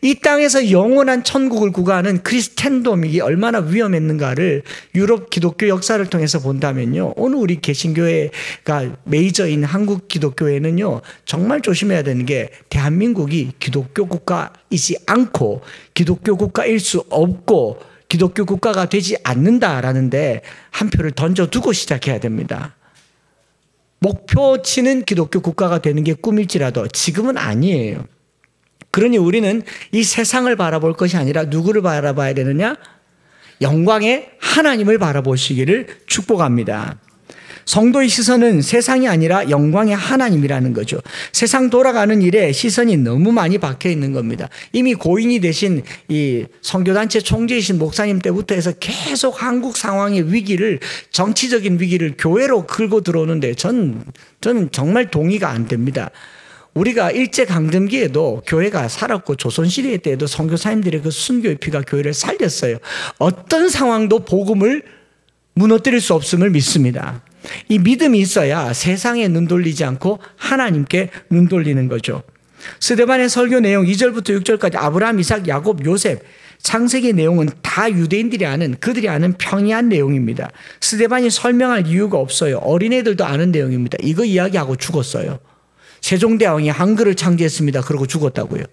이 땅에서 영원한 천국을 구가하는 크리스텐돔이 얼마나 위험했는가를 유럽 기독교 역사를 통해서 본다면요, 오늘 우리 개신교회가 메이저인 한국 기독교회는요 정말 조심해야 되는 게, 대한민국이 기독교 국가이지 않고 기독교 국가일 수 없고 기독교 국가가 되지 않는다라는데 한 표를 던져두고 시작해야 됩니다. 목표치는 기독교 국가가 되는 게 꿈일지라도 지금은 아니에요. 그러니 우리는 이 세상을 바라볼 것이 아니라 누구를 바라봐야 되느냐? 영광의 하나님을 바라보시기를 축복합니다. 성도의 시선은 세상이 아니라 영광의 하나님이라는 거죠. 세상 돌아가는 일에 시선이 너무 많이 박혀 있는 겁니다. 이미 고인이 되신 이 선교단체 총재이신 목사님 때부터 해서 계속 한국 상황의 위기를, 정치적인 위기를 교회로 끌고 들어오는데 저는 정말 동의가 안 됩니다. 우리가 일제강점기에도 교회가 살았고 조선시대 때에도 선교사님들의 그 순교의 피가 교회를 살렸어요. 어떤 상황도 복음을 무너뜨릴 수 없음을 믿습니다. 이 믿음이 있어야 세상에 눈 돌리지 않고 하나님께 눈 돌리는 거죠. 스데반의 설교 내용 2절부터 6절까지 아브라함, 이삭, 야곱, 요셉, 창세기 내용은 다 유대인들이 아는, 그들이 아는 평이한 내용입니다. 스데반이 설명할 이유가 없어요. 어린애들도 아는 내용입니다. 이거 이야기하고 죽었어요. 세종대왕이 한글을 창제했습니다. 그러고 죽었다고요.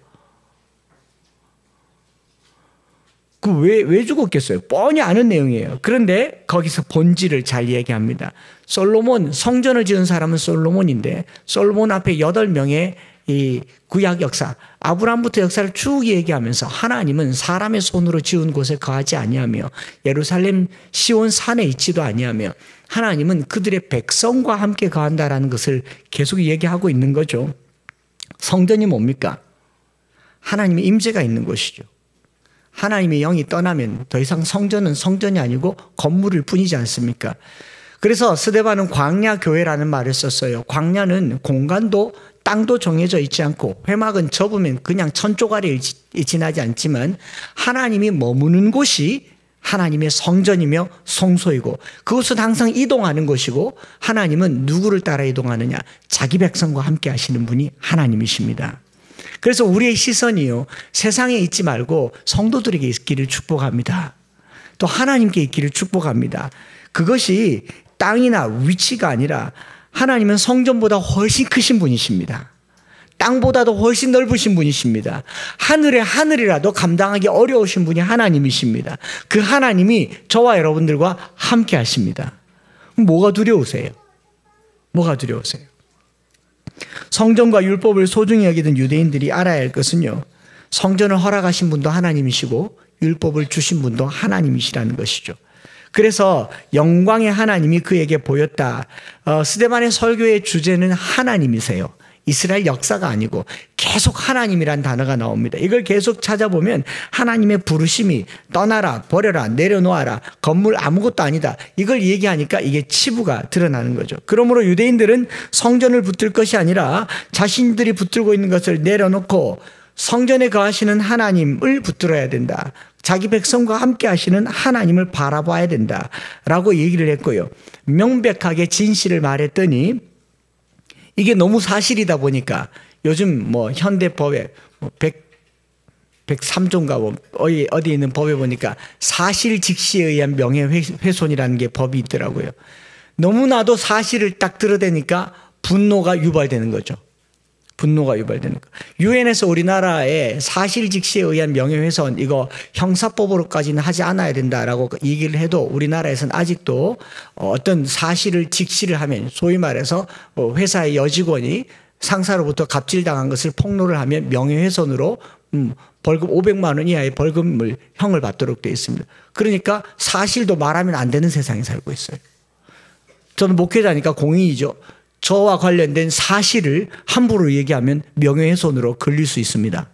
왜 죽었겠어요? 뻔히 아는 내용이에요. 그런데 거기서 본질을 잘 얘기합니다. 솔로몬, 성전을 지은 사람은 솔로몬인데 솔로몬 앞에 8명의 이 구약 역사, 아브라함부터 역사를 쭉 얘기하면서 하나님은 사람의 손으로 지은 곳에 거하지 아니하며 예루살렘 시온 산에 있지도 아니하며 하나님은 그들의 백성과 함께 거한다라는 것을 계속 얘기하고 있는 거죠. 성전이 뭡니까? 하나님의 임재가 있는 곳이죠. 하나님의 영이 떠나면 더 이상 성전은 성전이 아니고 건물일 뿐이지 않습니까? 그래서 스데반은 광야 교회라는 말을 썼어요. 광야는 공간도 땅도 정해져 있지 않고 회막은 접으면 그냥 천조가리 지나지 않지만 하나님이 머무는 곳이 하나님의 성전이며 성소이고 그것은 항상 이동하는 곳이고 하나님은 누구를 따라 이동하느냐? 자기 백성과 함께 하시는 분이 하나님이십니다. 그래서 우리의 시선이요, 세상에 있지 말고 성도들에게 있기를 축복합니다. 또 하나님께 있기를 축복합니다. 그것이 땅이나 위치가 아니라 하나님은 성전보다 훨씬 크신 분이십니다. 땅보다도 훨씬 넓으신 분이십니다. 하늘의 하늘이라도 감당하기 어려우신 분이 하나님이십니다. 그 하나님이 저와 여러분들과 함께 하십니다. 뭐가 두려우세요? 뭐가 두려우세요? 성전과 율법을 소중히 여기던 유대인들이 알아야 할 것은요, 성전을 허락하신 분도 하나님이시고 율법을 주신 분도 하나님이시라는 것이죠. 그래서 영광의 하나님이 그에게 보였다. 스데반의 설교의 주제는 하나님이세요. 이스라엘 역사가 아니고 계속 하나님이란 단어가 나옵니다. 이걸 계속 찾아보면 하나님의 부르심이 떠나라, 버려라, 내려놓아라, 건물 아무것도 아니다, 이걸 얘기하니까 이게 치부가 드러나는 거죠. 그러므로 유대인들은 성전을 붙들 것이 아니라 자신들이 붙들고 있는 것을 내려놓고 성전에 거하시는 하나님을 붙들어야 된다. 자기 백성과 함께 하시는 하나님을 바라봐야 된다라고 얘기를 했고요. 명백하게 진실을 말했더니 이게 너무 사실이다 보니까 요즘 현대법에 103조인가 어디 있는 법에 보니까 사실 직시에 의한 명예훼손이라는 게 법이 있더라고요. 너무나도 사실을 딱 들어대니까 분노가 유발되는 거죠. 분노가 유발되는 거. 유엔에서 우리나라에 사실 직시에 의한 명예훼손 이거 형사법으로까지는 하지 않아야 된다라고 얘기를 해도 우리나라에서는 아직도 어떤 사실을 직시를 하면, 소위 말해서 회사의 여직원이 상사로부터 갑질당한 것을 폭로를 하면 명예훼손으로 벌금 500만 원 이하의 벌금을 형을 받도록 되어 있습니다. 그러니까 사실도 말하면 안 되는 세상에 살고 있어요. 저는 목회자니까 공인이죠. 저와 관련된 사실을 함부로 얘기하면 명예훼손으로 걸릴 수 있습니다.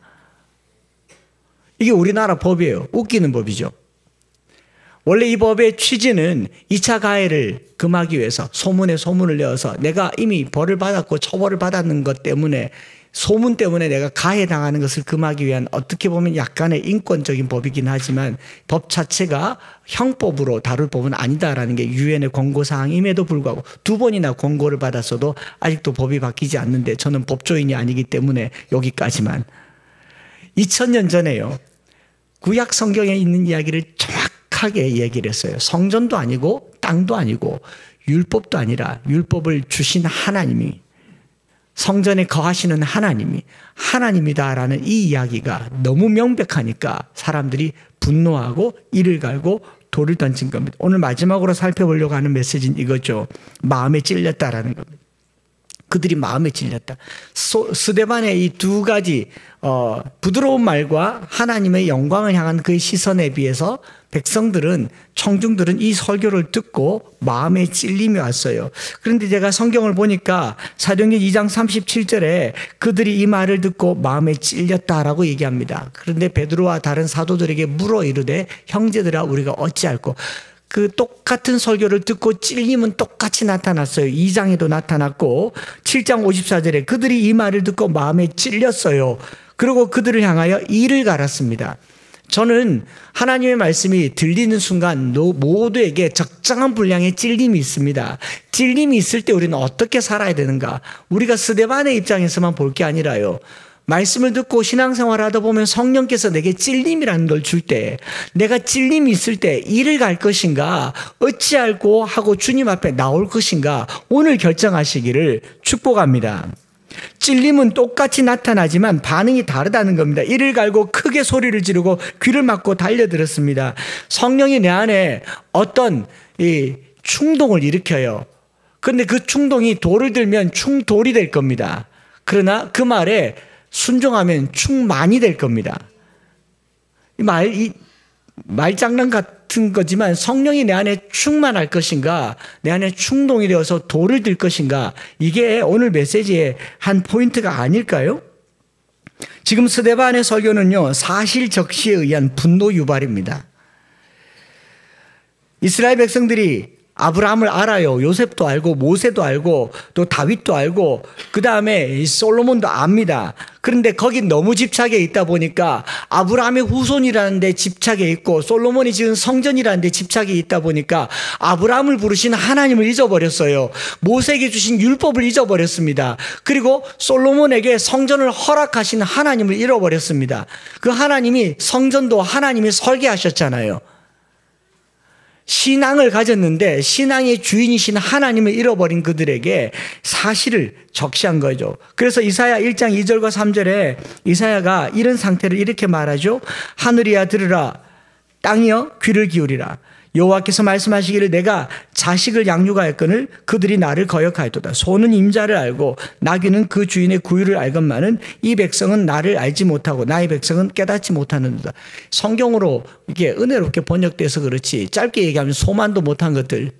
이게 우리나라 법이에요. 웃기는 법이죠. 원래 이 법의 취지는 2차 가해를 금하기 위해서 소문에 소문을 내어서 내가 이미 벌을 받았고 처벌을 받았는 것 때문에, 소문 때문에 내가 가해당하는 것을 금하기 위한 어떻게 보면 약간의 인권적인 법이긴 하지만 법 자체가 형법으로 다룰 법은 아니다라는 게 유엔의 권고사항임에도 불구하고 2번이나 권고를 받았어도 아직도 법이 바뀌지 않는데, 저는 법조인이 아니기 때문에 여기까지만. 2000년 전에요, 구약 성경에 있는 이야기를 정확하게 얘기를 했어요. 성전도 아니고 땅도 아니고 율법도 아니라 율법을 주신 하나님이, 성전에 거하시는 하나님이 하나님이다라는 이 이야기가 너무 명백하니까 사람들이 분노하고 이를 갈고 돌을 던진 겁니다. 오늘 마지막으로 살펴보려고 하는 메시지는 이거죠. 마음에 찔렸다라는 겁니다. 그들이 마음에 찔렸다. 스데반의 이 두 가지 부드러운 말과 하나님의 영광을 향한 그의 시선에 비해서 백성들은, 청중들은 이 설교를 듣고 마음에 찔림이 왔어요. 그런데 제가 성경을 보니까 사도행전 2장 37절에 그들이 이 말을 듣고 마음에 찔렸다라고 얘기합니다. 그런데 베드로와 다른 사도들에게 물어 이르되 형제들아 우리가 어찌할꼬. 그 똑같은 설교를 듣고 찔림은 똑같이 나타났어요. 2장에도 나타났고 7장 54절에 그들이 이 말을 듣고 마음에 찔렸어요. 그리고 그들을 향하여 이를 갈았습니다. 저는 하나님의 말씀이 들리는 순간 모두에게 적정한 분량의 찔림이 있습니다. 찔림이 있을 때 우리는 어떻게 살아야 되는가? 우리가 스데반의 입장에서만 볼 게 아니라요, 말씀을 듣고 신앙생활을 하다 보면 성령께서 내게 찔림이라는 걸 줄 때, 내가 찔림이 있을 때 이를 갈 것인가, 어찌할꼬 하고 주님 앞에 나올 것인가, 오늘 결정하시기를 축복합니다. 찔림은 똑같이 나타나지만 반응이 다르다는 겁니다. 이를 갈고 크게 소리를 지르고 귀를 막고 달려들었습니다. 성령이 내 안에 어떤 이 충동을 일으켜요. 그런데 그 충동이 돌을 들면 충돌이 될 겁니다. 그러나 그 말에 순종하면 충만이 될 겁니다. 이 말장난 같은 거지만 성령이 내 안에 충만할 것인가, 내 안에 충동이 되어서 돌을 들 것인가, 이게 오늘 메시지의 한 포인트가 아닐까요? 지금 스데반의 설교는요, 사실 적시에 의한 분노 유발입니다. 이스라엘 백성들이 아브라함을 알아요. 요셉도 알고 모세도 알고 또 다윗도 알고 그 다음에 솔로몬도 압니다. 그런데 거기 너무 집착해 있다 보니까 아브라함의 후손이라는 데 집착해 있고 솔로몬이 지은 성전이라는 데 집착해 있다 보니까 아브라함을 부르신 하나님을 잊어버렸어요. 모세에게 주신 율법을 잊어버렸습니다. 그리고 솔로몬에게 성전을 허락하신 하나님을 잃어버렸습니다. 그 하나님이, 성전도 하나님이 설계하셨잖아요. 신앙을 가졌는데 신앙의 주인이신 하나님을 잃어버린 그들에게 사실을 적시한 거죠. 그래서 이사야 1장 2절과 3절에 이사야가 이런 상태를 이렇게 말하죠. 하늘이야 들으라, 땅이여 귀를 기울이라. 여호와께서 말씀하시기를 내가 자식을 양육하였거늘 그들이 나를 거역하였도다. 소는 임자를 알고 나귀는 그 주인의 구유를 알건만은 이 백성은 나를 알지 못하고 나의 백성은 깨닫지 못하는도다. 성경으로 이게 은혜롭게 번역돼서 그렇지 짧게 얘기하면 소만도 못한 것들,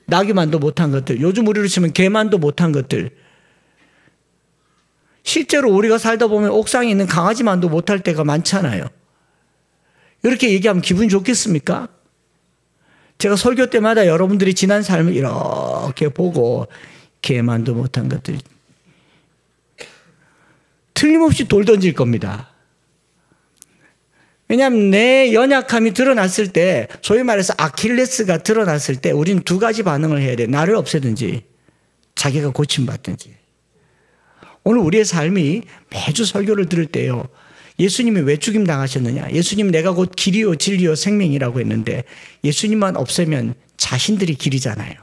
나귀만도 못한 것들, 요즘 우리로 치면 개만도 못한 것들, 실제로 우리가 살다 보면 옥상에 있는 강아지만도 못할 때가 많잖아요. 이렇게 얘기하면 기분이 좋겠습니까? 제가 설교 때마다 여러분들이 지난 삶을 이렇게 보고 개만도 못한 것들 틀림없이 돌 던질 겁니다. 왜냐하면 내 연약함이 드러났을 때, 소위 말해서 아킬레스가 드러났을 때 우리는 두 가지 반응을 해야 돼. 나를 없애든지 자기가 고침받든지. 오늘 우리의 삶이 매주 설교를 들을 때요, 예수님이 왜 죽임 당하셨느냐? 예수님 내가 곧 길이요 진리요 생명이라고 했는데 예수님만 없애면 자신들이 길이잖아요.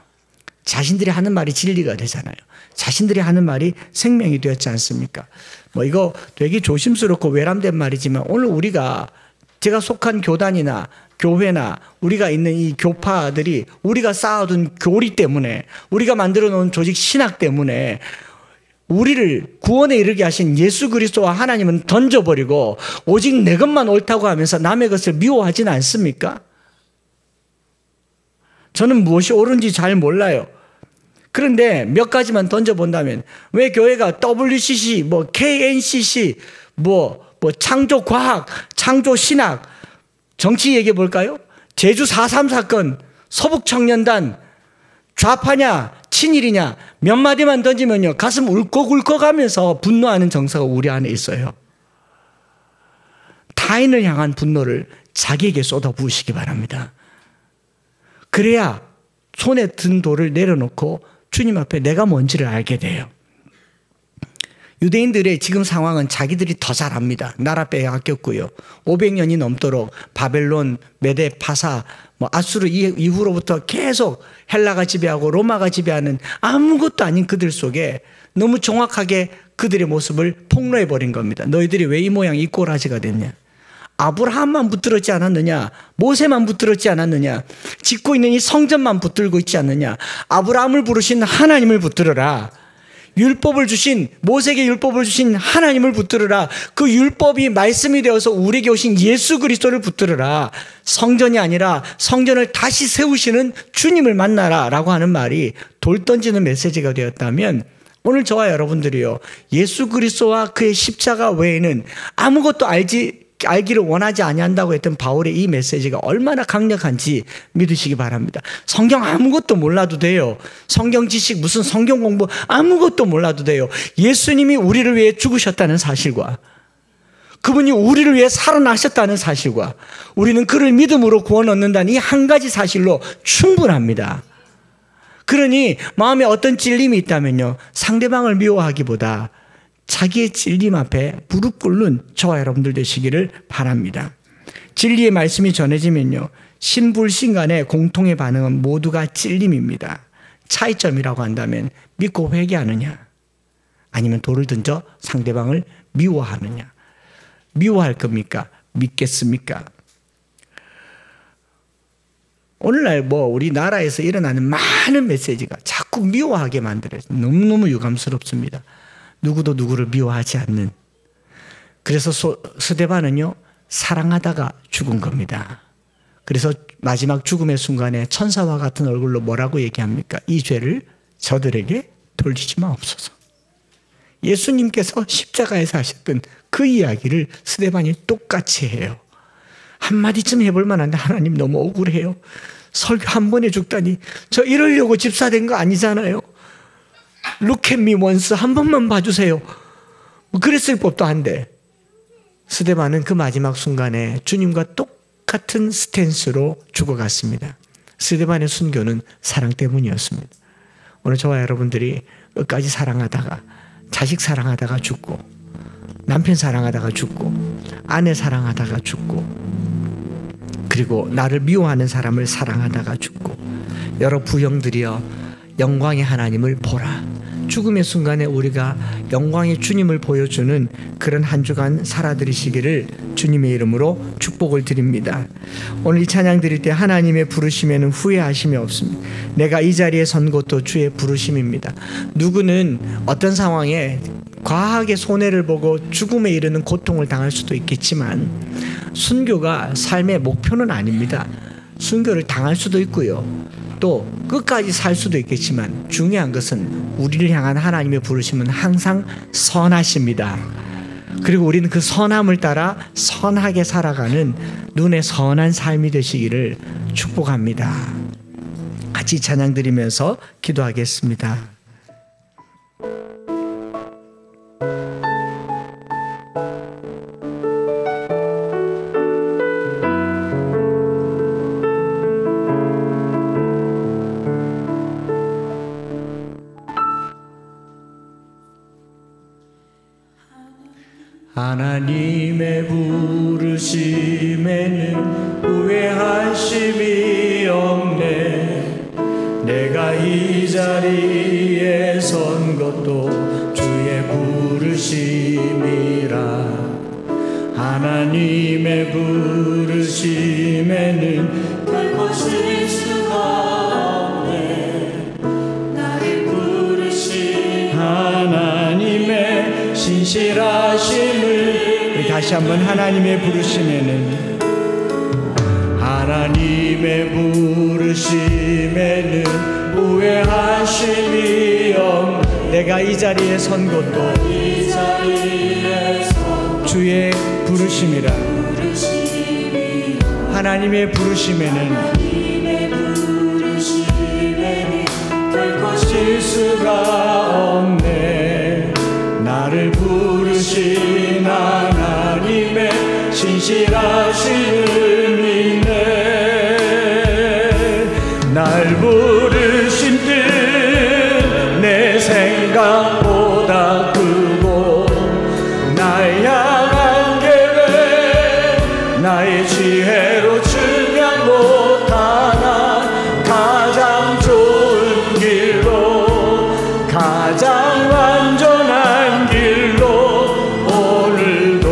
자신들이 하는 말이 진리가 되잖아요. 자신들이 하는 말이 생명이 되었지 않습니까? 뭐 이거 되게 조심스럽고 외람된 말이지만 오늘 제가 속한 교단이나 교회나 우리가 있는 이 교파들이 우리가 쌓아둔 교리 때문에, 우리가 만들어 놓은 조직 신학 때문에 우리를 구원에 이르게 하신 예수 그리스도와 하나님은 던져버리고 오직 내 것만 옳다고 하면서 남의 것을 미워하지는 않습니까? 저는 무엇이 옳은지 잘 몰라요. 그런데 몇 가지만 던져본다면, 왜 교회가 WCC, KNCC, 창조과학, 창조신학, 정치 얘기해 볼까요? 제주 4.3 사건, 서북청년단, 좌파냐 친일이냐 몇 마디만 던지면요 가슴 울컥울컥 하면서 분노하는 정서가 우리 안에 있어요. 타인을 향한 분노를 자기에게 쏟아부으시기 바랍니다. 그래야 손에 든 돌을 내려놓고 주님 앞에 내가 뭔지를 알게 돼요. 유대인들의 지금 상황은 자기들이 더 잘 압니다. 나라 빼앗겼고요. 500년이 넘도록 바벨론, 메데, 파사, 아수르 이후로부터 계속 헬라가 지배하고 로마가 지배하는 아무것도 아닌 그들 속에 너무 정확하게 그들의 모습을 폭로해버린 겁니다. 너희들이 왜 이 모양 이 꼬라지가 됐냐? 아브라함만 붙들었지 않았느냐? 모세만 붙들었지 않았느냐? 짓고 있는 이 성전만 붙들고 있지 않느냐? 아브라함을 부르신 하나님을 붙들어라. 율법을 주신, 모세에게 율법을 주신 하나님을 붙들으라. 그 율법이 말씀이 되어서 우리에게 오신 예수 그리스도를 붙들으라. 성전이 아니라 성전을 다시 세우시는 주님을 만나라 라고 하는 말이 돌 던지는 메시지가 되었다면, 오늘 저와 여러분들이요, 예수 그리스도와 그의 십자가 외에는 아무것도 알기를 원하지 아니한다고 했던 바울의 이 메시지가 얼마나 강력한지 믿으시기 바랍니다. 성경 아무것도 몰라도 돼요. 성경 지식, 무슨 성경 공부 아무것도 몰라도 돼요. 예수님이 우리를 위해 죽으셨다는 사실과 그분이 우리를 위해 살아나셨다는 사실과 우리는 그를 믿음으로 구원 얻는다는 이 한 가지 사실로 충분합니다. 그러니 마음에 어떤 찔림이 있다면요, 상대방을 미워하기보다 자기의 찔림 앞에 무릎 꿇는 저와 여러분들 되시기를 바랍니다. 진리의 말씀이 전해지면요, 신불신간의 공통의 반응은 모두가 찔림입니다. 차이점이라고 한다면 믿고 회개하느냐, 아니면 돌을 던져 상대방을 미워하느냐. 미워할 겁니까? 믿겠습니까? 오늘날 우리나라에서 일어나는 많은 메시지가 자꾸 미워하게 만들어요. 너무너무 유감스럽습니다. 누구도 누구를 미워하지 않는. 그래서 스데반은요, 사랑하다가 죽은 겁니다. 그래서 마지막 죽음의 순간에 천사와 같은 얼굴로 뭐라고 얘기합니까? 이 죄를 저들에게 돌리지 마옵소서. 예수님께서 십자가에서 하셨던 그 이야기를 스데반이 똑같이 해요. 한마디쯤 해볼 만한데 하나님 너무 억울해요. 설교 한 번에 죽다니. 저 이러려고 집사된 거 아니잖아요. Look at me once, 한 번만 봐주세요. 그랬을 법도 한데, 스데반은 그 마지막 순간에 주님과 똑같은 스탠스로 죽어갔습니다. 스데반의 순교는 사랑 때문이었습니다. 오늘 저와 여러분들이 끝까지 사랑하다가, 자식 사랑하다가 죽고, 남편 사랑하다가 죽고, 아내 사랑하다가 죽고, 그리고 나를 미워하는 사람을 사랑하다가 죽고, 여러 부형들이여 영광의 하나님을 보라. 죽음의 순간에 우리가 영광의 주님을 보여주는 그런 한 주간 살아들이시기를 주님의 이름으로 축복을 드립니다. 오늘 이 찬양 드릴 때 하나님의 부르심에는 후회하심이 없습니다. 내가 이 자리에 선 것도 주의 부르심입니다. 누구는 어떤 상황에 과하게 손해를 보고 죽음에 이르는 고통을 당할 수도 있겠지만 순교가 삶의 목표는 아닙니다. 순교를 당할 수도 있고요. 또 끝까지 살 수도 있겠지만 중요한 것은 우리를 향한 하나님의 부르심은 항상 선하십니다. 그리고 우리는 그 선함을 따라 선하게 살아가는 눈에 선한 삶이 되시기를 축복합니다. 같이 찬양 드리면서 기도하겠습니다. 하나님의 부르심에는 후회하심이 없네. 내가 이 자리에 선 것도 주의 부르심이라. 하나님의 부르심에는 결코 질 수가 없네. 나를 부르신 하나님의 신실하심을 우리 다시 한번 하나님의 부르심에는 하나님의 부르심에는 후회하심이 없네. 내가 이 자리에 선 것도 주의 부르심이라. 하나님의 부르심에는 결코 실수가 없네. 나를 부르신 하나님의 신실하심을 믿네. 날 부르신 뜻 내 생각보다 크고 날 향한 계획 나의 지혜로 측량 못하나 가장 좋은 길로 가장 완전한 길로 오늘도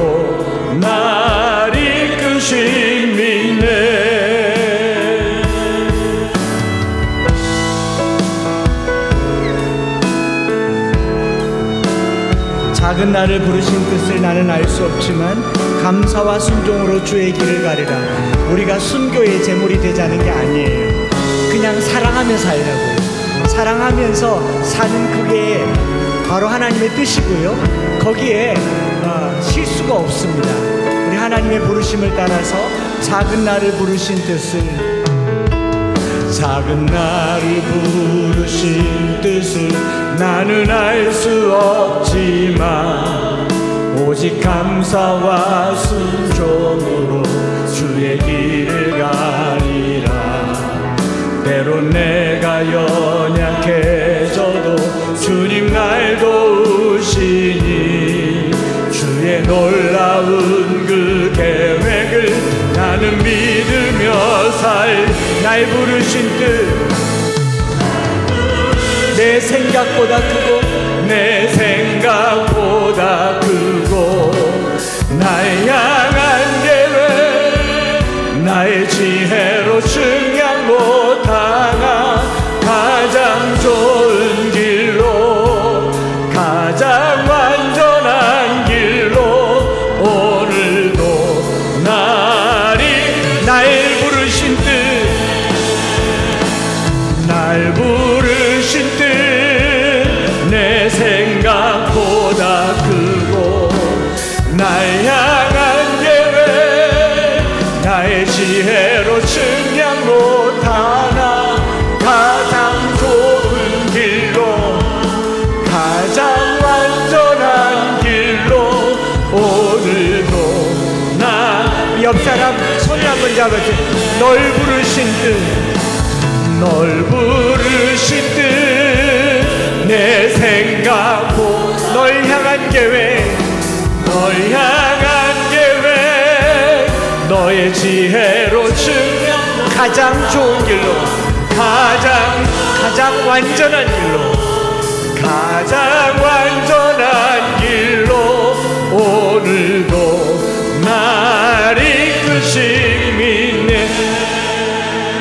날 이끄신 믿네. 작은 나를 부르신 뜻을 나는 알 수 없지만 감사와 순종으로 주의 길을 가리라. 우리가 순교의 제물이 되자는 게 아니에요. 그냥 사랑하며 살려고요. 사랑하면서 사는 그게 바로 하나님의 뜻이고요. 거기에 실수가 없습니다. 우리 하나님의 부르심을 따라서 작은 나를 부르신 뜻을 작은 나를 부르신 뜻을 나는 알 수 없지만 오직 감사와 순종으로 주의 길을 가리라. 때론 내가 연약해져도 주님 날 도우시니 주의 놀라운 그 계획을 나는 믿으며 날 부르신 뜻 내 생각보다 크고 내 생각보다 크고 날 향한 계획 나의 지혜로 측량 못하나 가장 좋은 길로 가장 완전한 길로 오늘도 날 부르신 뜻 날 부르신 뜻 내 생각보다 크고 날 향한 계획 나의 지혜로 측량 못하나 가장 좋은 길로 가장 완전한 길로 오늘도 나 옆사람 손을 한번 잡아줘. 널 부르신 뜻 널 부르신 뜻 내 생각보다 널 향한 계획 널 향한 계획 너의 지혜로 측량 가장 좋은 길로 가장 완전한 길로 가장 완전한 길로 오늘도 날 이끄신 믿네.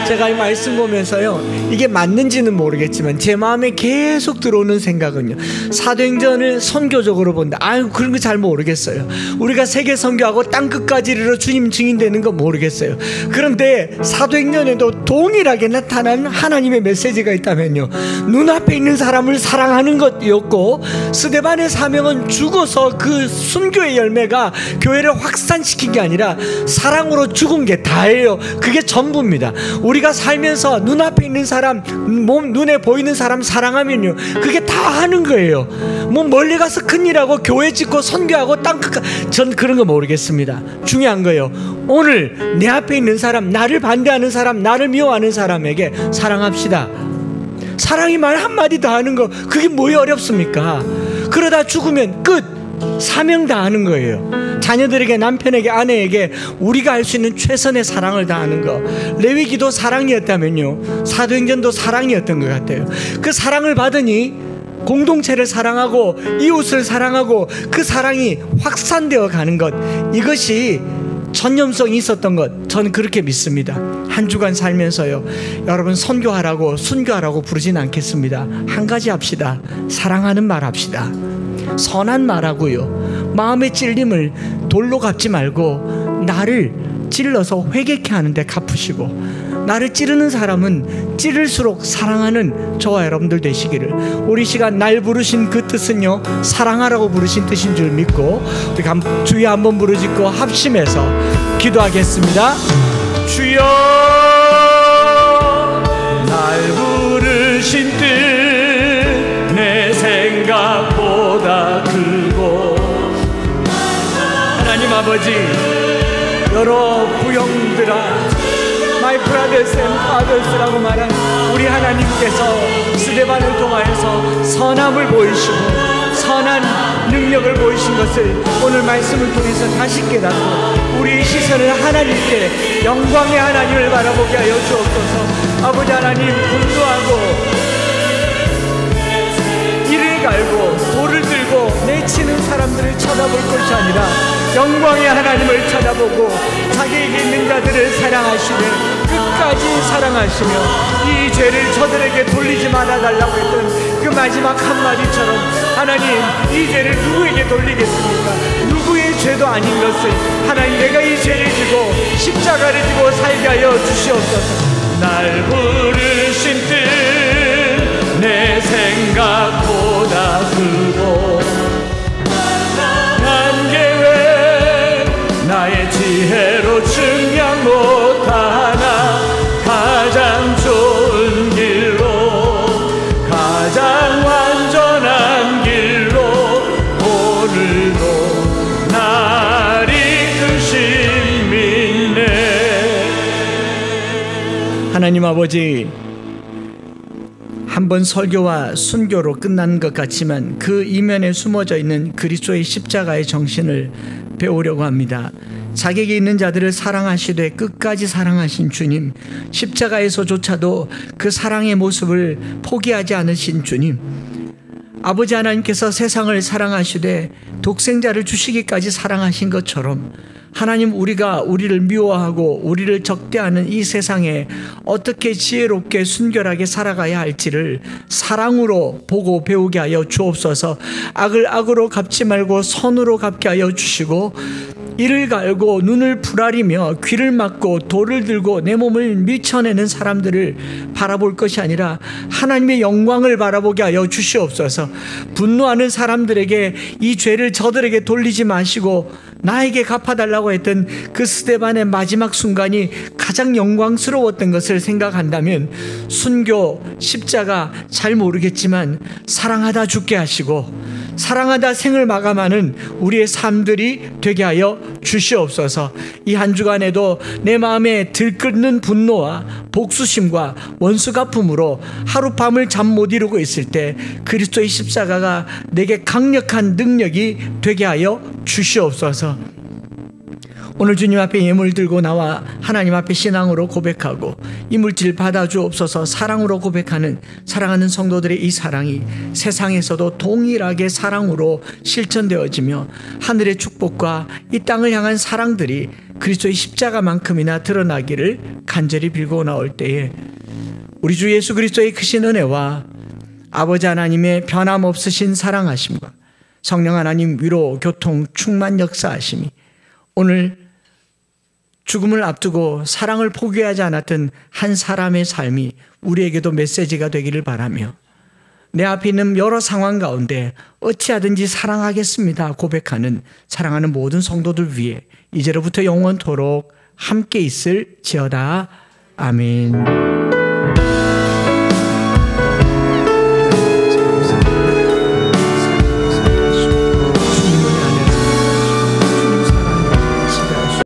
제가 이 말씀 보면서요, 이게 맞는지는 모르겠지만 제 마음에 계속 들어오는 생각은요, 사도행전을 선교적으로 본다. 아유, 그런 거 잘 모르겠어요. 우리가 세계 선교하고 땅끝까지 이르러 주님 증인되는 거 모르겠어요. 그런데 사도행전에도 동일하게 나타난 하나님의 메시지가 있다면요, 눈앞에 있는 사람을 사랑하는 것이었고, 스데반의 사명은 죽어서 그 순교의 열매가 교회를 확산시킨 게 아니라 사랑으로 죽은 게 다예요. 그게 전부입니다. 우리가 살면서 눈앞에 있는 사람, 눈에 보이는 사람 사랑하면요, 그게 다 하는 거예요. 뭐 멀리 가서 큰일하고 교회 짓고 선교하고 땅끝까지, 전 그런 거 모르겠습니다. 중요한 거예요, 오늘 내 앞에 있는 사람, 나를 반대하는 사람, 나를 미워하는 사람에게 사랑합시다. 사랑이 말 한마디 다 하는 거, 그게 뭐에 어렵습니까? 그러다 죽으면 끝. 사명 다하는 거예요. 자녀들에게, 남편에게, 아내에게 우리가 할 수 있는 최선의 사랑을 다하는 거. 레위기도 사랑이었다면요, 사도행전도 사랑이었던 것 같아요. 그 사랑을 받으니 공동체를 사랑하고 이웃을 사랑하고 그 사랑이 확산되어 가는 것, 이것이 전념성이 있었던 것, 저는 그렇게 믿습니다. 한 주간 살면서요, 여러분 선교하라고 순교하라고 부르진 않겠습니다. 한 가지 합시다. 사랑하는 말 합시다. 선한 말하고요, 마음의 찔림을 돌로 갚지 말고 나를 찔러서 회개케 하는데 갚으시고, 나를 찌르는 사람은 찌를수록 사랑하는 저와 여러분들 되시기를. 우리 시간 날 부르신 그 뜻은요, 사랑하라고 부르신 뜻인 줄 믿고 우리 주여 한번 부르짖고 합심해서 기도하겠습니다. 주여, 날 부르신 뜻 내 생각보다 크고, 하나님 아버지, 여러 부형들아, My brothers and fathers라고 말한 우리 하나님께서 스데반을 통하여서 선함을 보이시고 선한 능력을 보이신 것을 오늘 말씀을 통해서 다시 깨닫고 우리의 시선을 하나님께, 영광의 하나님을 바라보게 하여 주옵소서. 아버지 하나님, 분노하고 이를 갈고 돌을 들고 내치는 사람들을 쳐다볼 것이 아니라 영광의 하나님을 쳐다보고 자기에게 있는 자들을 사랑하시며 끝까지 사랑하시며 이 죄를 저들에게 돌리지 말아달라고 했던 그 마지막 한마디처럼, 하나님, 이 죄를 누구에게 돌리겠습니까? 누구의 죄도 아닌 것을 하나님, 내가 이 죄를 지고 십자가를 지고 살게 하여 주시옵소서. 날 부르신 뜻 내 생각보다 크고, 난 계획 나의 지혜로 증량 못하나 가장 좋은 길로, 가장 완전한 길로 오늘도 날 이끄신 믿네. 하나님 아버지, 한번 설교와 순교로 끝난 것 같지만 그 이면에 숨어져 있는 그리스도의 십자가의 정신을 배우려고 합니다. 자기에게 있는 자들을 사랑하시되 끝까지 사랑하신 주님, 십자가에서조차도 그 사랑의 모습을 포기하지 않으신 주님, 아버지 하나님께서 세상을 사랑하시되 독생자를 주시기까지 사랑하신 것처럼, 하나님, 우리를 미워하고 우리를 적대하는 이 세상에 어떻게 지혜롭게 순결하게 살아가야 할지를 사랑으로 보고 배우게 하여 주옵소서. 악을 악으로 갚지 말고 선으로 갚게 하여 주시고, 이를 갈고 눈을 부라리며 귀를 막고 돌을 들고 내 몸을 밀쳐내는 사람들을 바라볼 것이 아니라 하나님의 영광을 바라보게 하여 주시옵소서. 분노하는 사람들에게 이 죄를 저들에게 돌리지 마시고 나에게 갚아달라고 했던 그 스데반의 마지막 순간이 가장 영광스러웠던 것을 생각한다면, 순교, 십자가 잘 모르겠지만 사랑하다 죽게 하시고 사랑하다 생을 마감하는 우리의 삶들이 되게 하여 주시옵소서. 이 한 주간에도 내 마음에 들끓는 분노와 복수심과 원수갚음으로 하룻밤을 잠 못 이루고 있을 때 그리스도의 십자가가 내게 강력한 능력이 되게 하여 주시옵소서. 오늘 주님 앞에 예물 들고 나와 하나님 앞에 신앙으로 고백하고 이물질 받아주옵소서 사랑으로 고백하는 사랑하는 성도들의 이 사랑이 세상에서도 동일하게 사랑으로 실천되어지며 하늘의 축복과 이 땅을 향한 사랑들이 그리스도의 십자가만큼이나 드러나기를 간절히 빌고 나올 때에 우리 주 예수 그리스도의 크신 은혜와 아버지 하나님의 변함없으신 사랑하심과 성령 하나님 위로 교통 충만 역사하심이 오늘 죽음을 앞두고 사랑을 포기하지 않았던 한 사람의 삶이 우리에게도 메시지가 되기를 바라며 내 앞에 있는 여러 상황 가운데 어찌하든지 사랑하겠습니다 고백하는 사랑하는 모든 성도들 위해 이제로부터 영원토록 함께 있을지어다. 아멘.